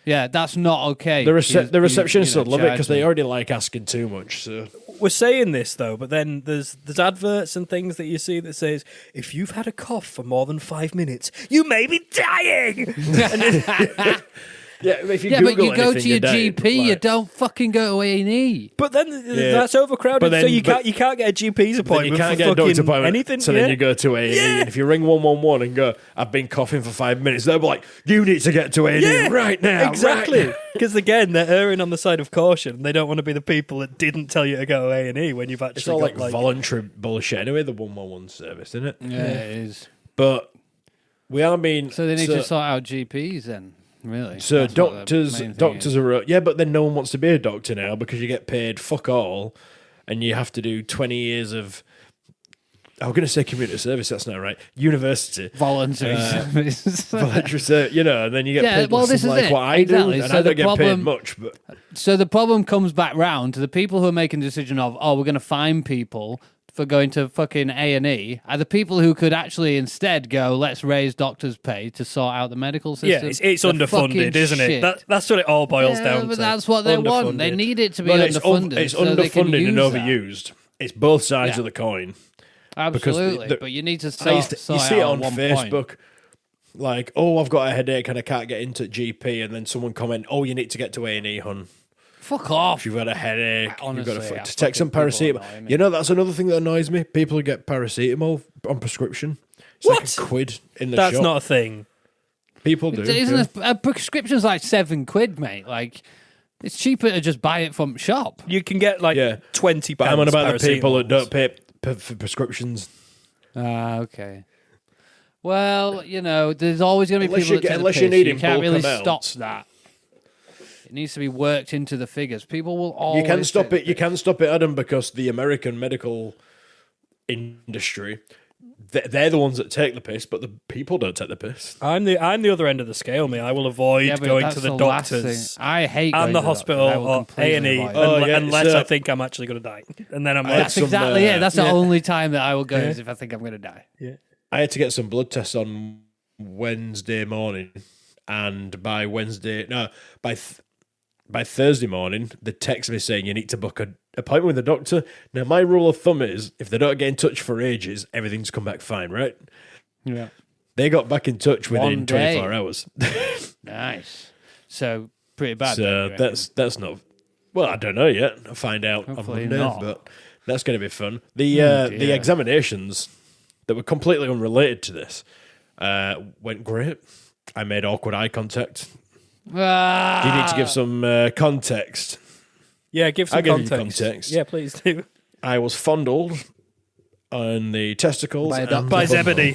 Yeah, that's not okay. The receptionists would love it because charge they already like asking too much. So We're saying this though, but then there's adverts and things that you see that says if you've had a cough for more than 5 minutes, you may be dying. yeah, if you Yeah, but you go to your dying, GP, you don't fucking go to A&E. But then that's overcrowded, But then- so you can't get a GP's Then appointment. you can't for get a doctor's fucking appointment. anything. So then you go to A&E, and if you ring 111 and go, "I've been coughing for 5 minutes," they'll be like, "You need to get to A&E right now." Exactly. right Because again, they're erring on the side of caution. They don't want to be the people that didn't tell you to go to A&E when you've actually It's all got like voluntary bullshit anyway. The 111 service, isn't it? Yeah, it is. But we are being So they need to sort out GPs then, really. So That's what the main thing doctors is. are but then no one wants to be a doctor now because you get paid fuck all, and you have to do 20 years of. I'm going to say community service. That's not right. University. Voluntary service. Voluntary service, and then you get paid well, this is like it. what I Exactly. do, and So I the don't get problem- paid much. But So the problem comes back round to the people who are making the decision of, we're going to fine people for going to fucking A&E, are the people who could actually instead go, let's raise doctors' pay to sort out the medical system. Yeah, it's The underfunded, fucking isn't shit. it? That's what it all boils Yeah, down but to. that's what they want. They Underfunded. need it to be Well, underfunded. it's so they can underfunded and use that. overused. It's both sides Yeah. of the coin. Absolutely, the- but you need to You sort see it it out on at one Facebook. point. Like, I've got a headache and I can't get into GP, and then someone comment, you need to get to A&E, hun. Fuck off. If you've got a headache, Honestly, you've got I to take some fucking- people paracetamol. annoy me. That's another thing that annoys me. People who get paracetamol on prescription. It's What? like a quid in the That's shop. not a thing. People do. Isn't a prescription's like £7, mate? Like, it's cheaper to just buy it from shop. You can get like Yeah. 20 But I'm on about the people that paracetamols. don't pay for prescriptions. Okay. Well, there's always going to be Unless people you that get- take unless the you piss. need You in can't bulk really amounts. stop that. It needs to be worked into the figures. People will always. You can stop take it. You can stop it, Adam, because the American medical industry, they're the ones that take the piss, but the people don't take the piss. I'm the other end of the scale, mate. I will avoid Yeah, but going that's to the last doctors thing. I hate going and the to hospital doctor. I will or completely A&E avoid it. Oh, yeah, unless so- I think I'm actually going to die. And then I'm like, That's some, exactly it. That's the yeah. only time that I will go Yeah. is if I think I'm going to die. I had to get some blood tests on Wednesday morning, and by Thursday morning, they text me saying you need to book an appointment with the doctor. Now, my rule of thumb is if they don't get in touch for ages, everything's come back fine, right? Yeah. They got back in touch One within day. 24 hours. Nice. So pretty bad. So then, you reckon? that's not. Well, I don't know yet. I'll find out Hopefully on Monday, not. but that's going to be fun. The dear. examinations that were completely unrelated to this went great. I made awkward eye contact. Ah! Do you need to give some context? yeah, give some I'll give you context. context. Yeah, please do. I was fondled on the testicles By a and doctor. By the bum. Zebedee,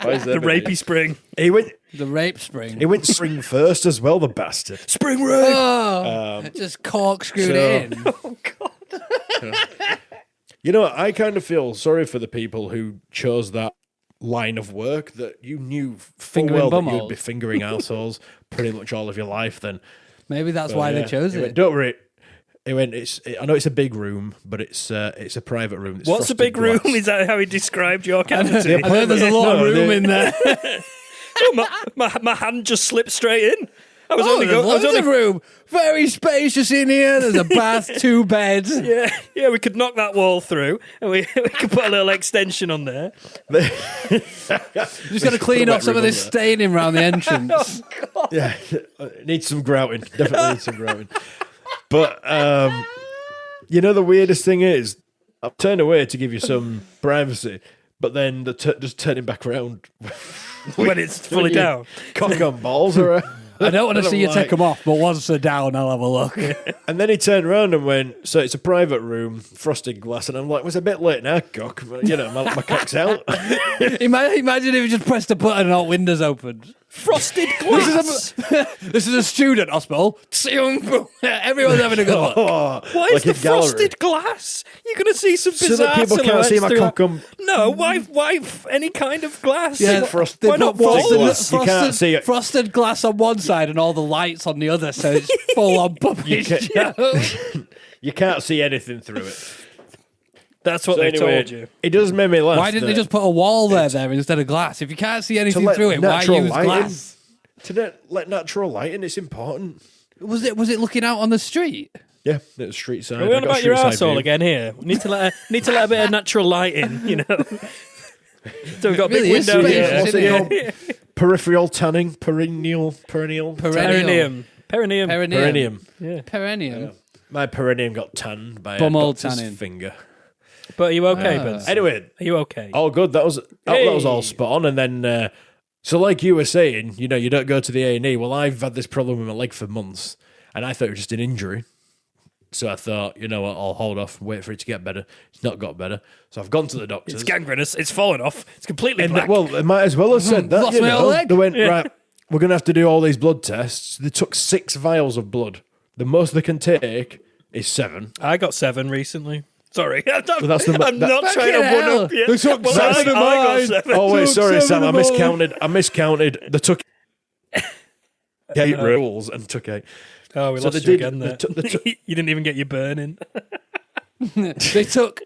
By the Zebedee. rapey spring. He went. The rape spring. He went spring first as well. The bastard. Spring rape! Oh, just corkscrewed it in. Oh, God. I kind of feel sorry for the people who chose that line of work that you knew full Fingering well that bumholes. you'd be fingering assholes pretty much all of your life. Then Maybe that's But, why yeah. they chose He it. went, don't worry. He went. I know it's a big room, but it's a private room. It's What's a frosted big room? glass. Is that how he described your cavity? I heard there's a lot of No, room they- in there. Oh, my hand just slipped straight in. I was Oh, only there's going. I was loads only of room. Very spacious in here. There's a bath, 2 beds. Yeah, we could knock that wall through, and we could put a little extension on there. Just got to clean a up some wet of room this on staining around the entrance. Yeah, needs some grouting. Definitely needs some grouting. But the weirdest thing is, I've turned away to give you some privacy, but then just turning back around When it's fully down. cock on balls, or I don't want to And see I'm you like- take them off, but once they're down, I'll have a look. and then he turned around and went, so it's a private room, frosted glass, and I'm like, it was a bit late now, cock. But, my cock's out. Imagine if you just pressed a button and all windows opened. Frosted glass. This is a student hospital. Everyone's having a good look. Oh, Why is like the a gallery. frosted glass? You're going to see some So bizarre that people can't see my silhouettes cock through- on. No, why any kind of glass? Yeah, frosted- why not frosted walls? glass. You can't see it. Frosted glass on one side and all the lights on the other, so it's full on puppet can't- show. You can't see anything through it. That's what So they anyway, told you. It does make me laugh. Why didn't they that- just put a wall there instead of glass? If you can't see anything let through it, why natural use light in? glass? To let natural light in, it's important. Was it looking out on the street? Yeah, it was street side. Are we on about your arsehole again here? We need to let a bit of natural light in, you know. So we've got a big window here. What's it called? Peripheral tanning, perineum. Perineum. Yeah. Perineum. Yeah. My perineum got tanned by Bum a old doctor's tanning. finger. But are you okay, Benson? Anyway, are you okay? all good. That was all spot on. And then, so like you were saying, you know, you don't go to the A&E. Well, I've had this problem with my leg for months, and I thought it was just an injury. So I thought, you know what, I'll hold off and wait for it to get better. It's not got better. So I've gone to the doctors. It's gangrenous. It's fallen off. It's completely black. Well, they might as well have said that. Lost my whole leg. They went, right, we're going to have to do all these blood tests. They took 6 vials of blood. The most they can take is 7. I got 7 recently. Sorry. I'm not trying to hell. one-up you. They took Well, 7 of I got mine. 7. Oh, wait, sorry, Sam. I mine. miscounted. They took 8 rules and took 8. Oh, we So lost they you did- again there. they took- You didn't even get your burn in. They took.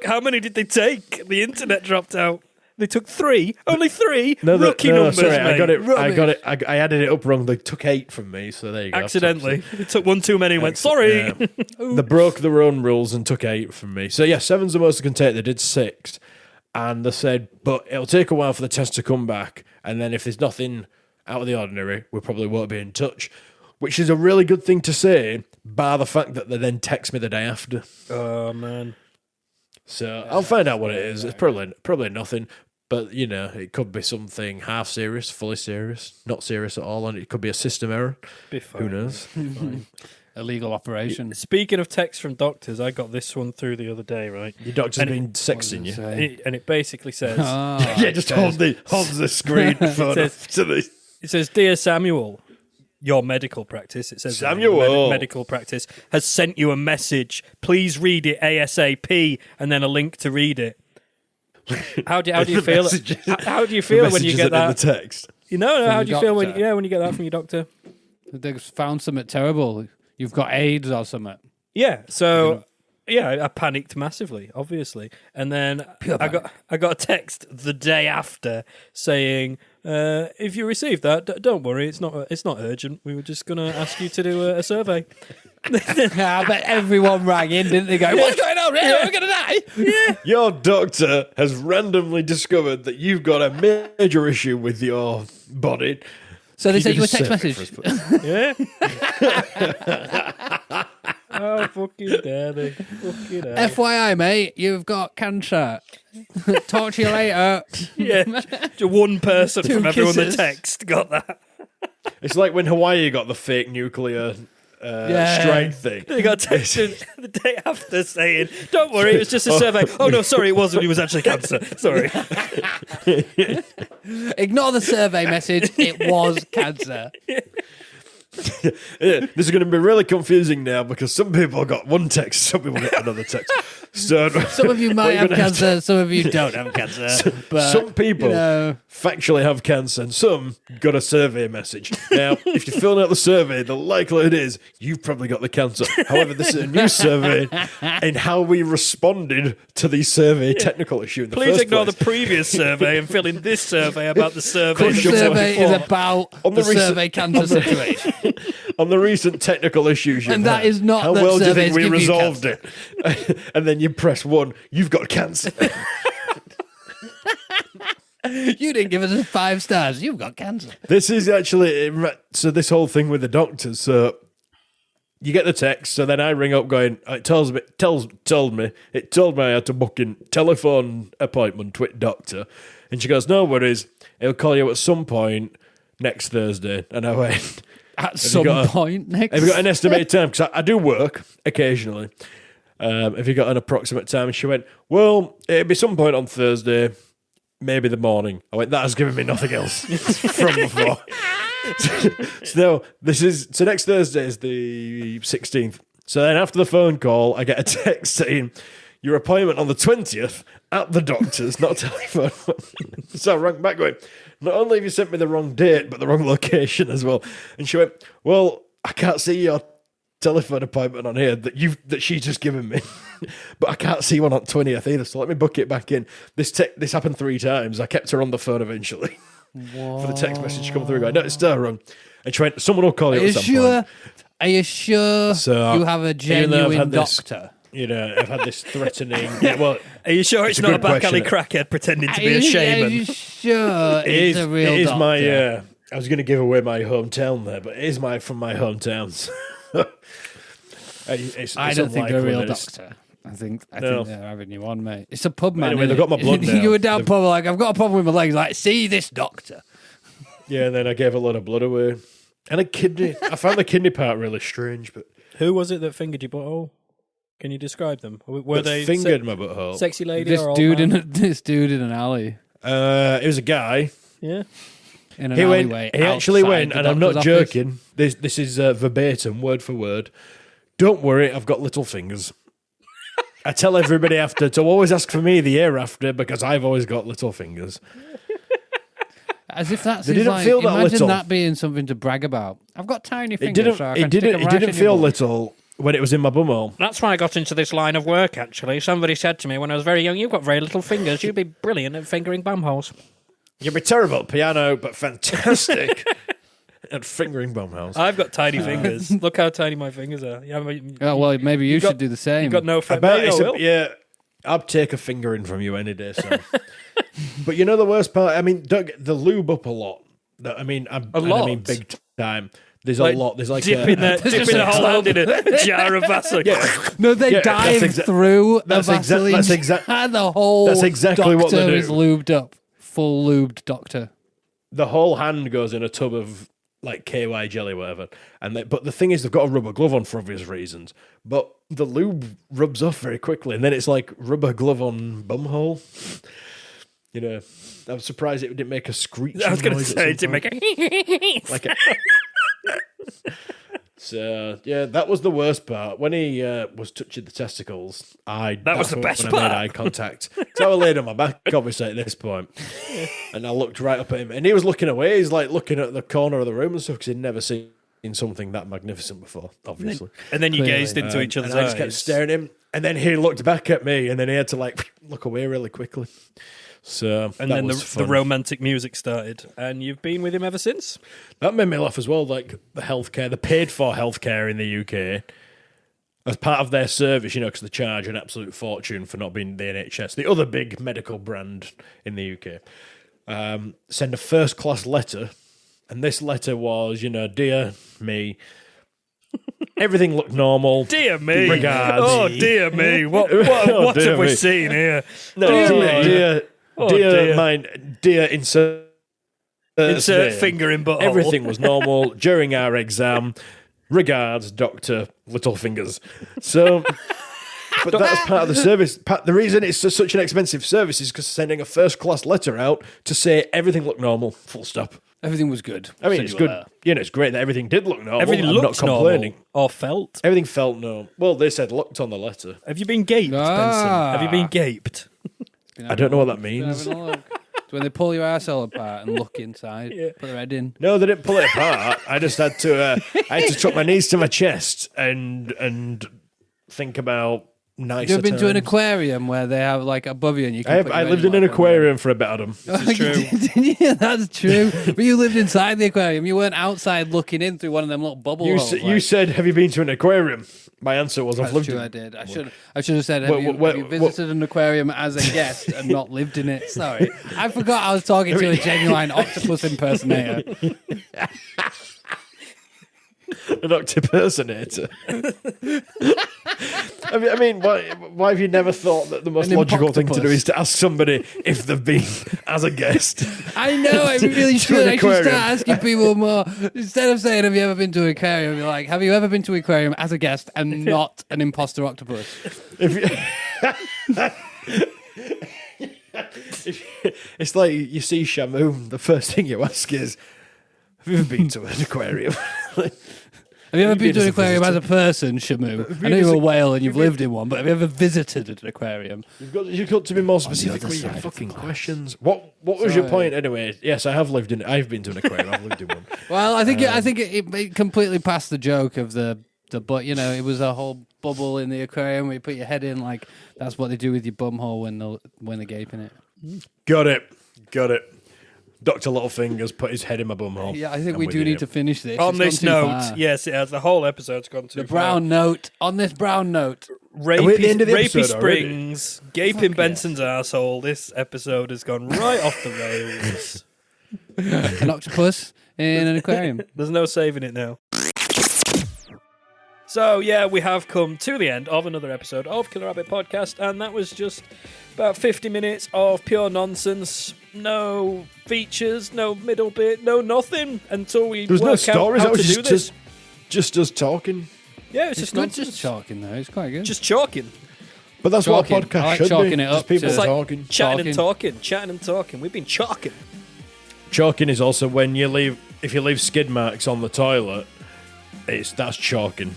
How many did they take? The internet dropped out. They took 3. Only 3. No, Rookie numbers, sorry, mate. I got it. Rubbish. I added it up wrong. They took 8 from me, so there you go. Accidentally. They took 1 too many and went, sorry. Yeah. They broke their own rules and took 8 from me. So yeah, 7's the most they can take. They did 6, and they said, but it'll take a while for the test to come back, and then if there's nothing out of the ordinary, we probably won't be in touch. Which is a really good thing to say, bar the fact that they then text me the day after. Oh, man. So I'll find out what it is. It's probably nothing, but you know, it could be something half serious, fully serious, not serious at all, and it could be a system error. Be fine. Who knows? Illegal operation. Speaking of texts from doctors, I got this one through the other day, right? Your doctor's And been sexing you. And it basically says, Yeah, just holds the screen phone up to the. it says, Dear Samuel, your medical practice, it says Samuel. medical practice has sent you a message. Please read it ASAP, and then a link to read it. How do you feel? How do you feel when you get that? In the text. You know, how do you feel when doctor. when you get that from your doctor? They've found something terrible. You've got AIDS or something. Yeah. So I panicked massively, obviously, and then I got a text the day after saying, "If you received that, don't worry, it's not urgent. We were just going to ask you to do a survey." I bet everyone rang in, didn't they? Go, what's going on? Really? We're going to die. Yeah. Your doctor has randomly discovered that you've got a major issue with your body. So they sent you a just text survey message. for us, please? Yeah. Oh, fucking daddy. Fucking hell. FYI, mate, you've got cancer. Talk to you later. Yeah. Just one person 2 from everyone that kisses. text got that. It's like when Hawaii got the fake nuclear strike thing. They got texted the day after saying, "Don't worry, it was just a survey." Oh no, sorry, it wasn't. It was actually cancer. Sorry. Ignore the survey message. It was cancer. Yeah, this is going to be really confusing now because some people got one text, some people get another text. So Some of you might have cancer, some of you don't have cancer. But, some people you know, factually have cancer and some got a survey message. Now, if you're filling out the survey, the likelihood is you've probably got the cancer. However, this is a new survey and how we responded to the survey technical issue in the Please first ignore place. the previous survey and fill in this survey about the survey. the Question survey is before. about On the the recent- survey cancer situation. On the recent technical issues you've And that had, is not how that well do you think surveys we give you resolved it? And then you press 1, you've got cancer. You didn't give us 5 stars. You've got cancer. This is actually so. This whole thing with the doctors. So you get the text. So then I ring up, going. It told me I had to book in telephone appointment with doctor, and she goes, "No worries, he'll call you at some point next Thursday." And I went, At some point next. "Have you got an estimated time? Because I do work occasionally. Have you got an approximate time?" And she went, "Well, it'll be some point on Thursday." Maybe the morning. I went, that has given me nothing else from before. So next Thursday is the 16th. So then after the phone call, I get a text saying, your appointment on the 20th at the doctor's, not telephone. So I rang back going, not only have you sent me the wrong date, but the wrong location as well. And she went, well, I can't see your telephone appointment on here that she's just given me. But I can't see one on 20th either, so let me book it back in. This happened 3 times. I kept her on the phone eventually. for the text message to come through. Going, no, it's still wrong. And someone will call you. Are you sure? Are you sure you have a genuine doctor? I've had this threatening. Are you sure it's not a back alley crackhead pretending to be a shaman? Are you sure it's a real doctor? I was going to give away my hometown there, but it is from my hometowns. I don't think they're a real doctor. I think they're having you on, mate. It's a pub man. Anyway, they've got my blood now. You were down pub like, I've got a problem with my legs. Like, see this doctor. Yeah, and then I gave a lot of blood away. And a kidney. I found the kidney part really strange, but... Who was it that fingered your butthole? Can you describe them? Were they fingered my butthole? Sexy lady this or old dude man? This dude in an alley. It was a guy. Yeah. In an alleyway. He actually went, and I'm not joking. This is verbatim, word for word. Don't worry, I've got little fingers. I tell everybody after to always ask for me the year after because I've always got little fingers. As if that's feel that imagine little. That being something to brag about. I've got tiny fingers. It didn't feel little when it was in my bumhole. That's why I got into this line of work, actually. Somebody said to me when I was very young, you've got very little fingers. You'd be brilliant at fingering bumholes. You'd be terrible at piano, but fantastic at fingering bumholes. I've got tiny fingers. Look how tiny my fingers are. Well, maybe you should do the same. You've got no friend. Yeah, I'd take a fingering from you any day, son. But you know the worst part? I mean, Doug, the lube up a lot. I mean big time. There's a lot. There's like dipping the whole hand in a jar of Vaseline. Yeah. No, they dive through a Vaseline. That's exactly. The whole That's exactly what they doctor do. is lubed up. Full lubed doctor. The whole hand goes in a tub of like KY jelly, whatever. But the thing is, they've got a rubber glove on for obvious reasons. But the lube rubs off very quickly, and then it's like rubber glove on bumhole. I'm surprised it didn't make a screeching noise. I was going to say it didn't make a like a. So yeah, that was the worst part. When he was touching the testicles, that was the best part. I made eye contact. So I laid on my back, obviously at this point, and I looked right up at him, and he was looking away. He's like looking at the corner of the room and stuff because he'd never seen something that magnificent before, obviously. And then you gazed into each other's eyes. I just kept staring at him, and then he looked back at me, and then he had to like look away really quickly. So and then the romantic music started, and you've been with him ever since. That made me laugh as well. Like the paid for healthcare in the UK as part of their service, because they charge an absolute fortune for not being the NHS, the other big medical brand in the UK. Send a first class letter, and this letter was, dear me. Everything looked normal. Dear me. Regards. Oh, dear me. What have we seen here? No, dear insert finger in butthole. Everything was normal during our exam. Regards, Dr. Littlefingers. So, but that's part of the service. The reason it's such an expensive service is because sending a first-class letter out to say everything looked normal, full stop. Everything was good. I mean, it's good. It's great that everything did look normal. Everything looked not complaining. Normal or felt. Everything felt normal. Well, they said looked on the letter. Have you been gaped, Benson? Have you been gaped? I don't know what that means. It's when they pull your arsehole apart and look inside, put their head in. No, they didn't pull it apart. I just had to. I had to tuck my knees to my chest and think about nicer. You've been times. to an aquarium where they have like above you and you can. I lived in an aquarium for a bit of them. This is true. Yeah, that's true. But you lived inside the aquarium. You weren't outside looking in through one of them little bubble holes. You said, "Have you been to an aquarium?" My answer was, "I've lived." True, in I did. I should have said, "Have you visited an aquarium as a guest and not lived in it?" Sorry, I forgot I was talking to a genuine octopus impersonator. An octopersonator. I mean, why have you never thought that the most logical thing to do is to ask somebody if they've been as a guest? I know, I really should. I should start asking people more. Instead of saying, have you ever been to an aquarium, you're like, have you ever been to an aquarium as a guest and not an imposter octopus? It's like you see Shamu, the first thing you ask is, have you ever been to an aquarium? Have you ever been to an aquarium as a person, Shamu? I know you're a whale and you've lived in one, but have you ever visited an aquarium? You've got to be more specific with your fucking questions. What was your point anyway? Yes, I've been to an aquarium. I've lived in one. Well, I think it completely passed the joke of the but it was a whole bubble in the aquarium where you put your head in, like that's what they do with your bum hole when they're gaping it. Got it. Dr. Littlefingers put his head in my bumhole. Yeah, I think we do need to finish this. On It's this gone too note, far. yes, it has. The whole episode's gone too The far. brown note. On this brown note. we at the end of the Rapey episode already? Springs, gaping Benson's arsehole. This episode has gone right off the rails. An octopus in an aquarium. There's no saving it now. So, yeah, we have come to the end of another episode of Killer Rabbit Podcast, and that was just about 50 minutes of pure nonsense. No features, no middle bit, no nothing until we There was work no stories. out how That was to do this. just us talking. Yeah, it's It's just good nonsense. just chalking, though. It's quite good. Just chalking. But that's Chalking. what a podcast I like should chalking be. it Just up people to- It's like talking. chatting and talking, chatting and talking. We've been chalking. Chalking is also when you leave. If you leave skid marks on the toilet, that's chalking.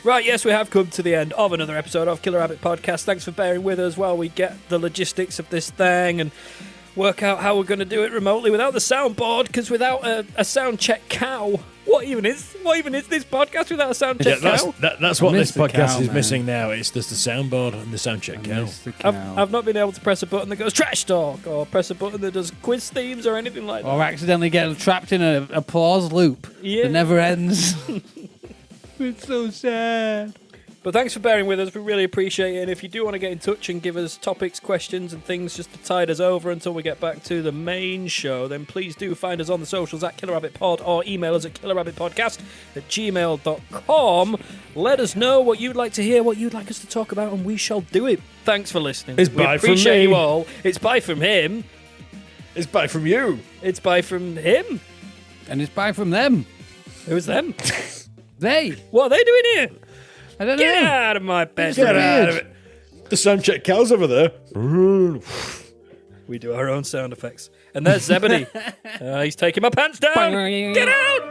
Right, yes, we have come to the end of another episode of Killer Rabbit Podcast. Thanks for bearing with us while we get the logistics of this thing and work out how we're going to do it remotely without the soundboard, because without a sound check cow, what even is this podcast without a sound check cow? That's what this missed the podcast cow, is man. missing now. It's just the soundboard and the sound check cow. Miss the cow. I've not been able to press a button that goes trash talk, or press a button that does quiz themes or anything like that. Or accidentally get trapped in an applause loop Yeah. that never ends. It's so sad. But thanks for bearing with us. We really appreciate it. And if you do want to get in touch and give us topics, questions, and things just to tide us over until we get back to the main show, then please do find us on the socials at killerrabbitpod or email us at killerrabbitpodcast@gmail.com. Let us know what you'd like to hear, what you'd like us to talk about, and we shall do it. Thanks for listening. It's we bye from appreciate me. you all. It's bye from him. It's back from you. It's bye from him. And it's bye from them. Who's them? They. What are they doing here? I don't Get know. out of my bed. Get out of it. The sound check cow's over there. We do our own sound effects. And there's Zebedee. He's taking my pants down. Get out!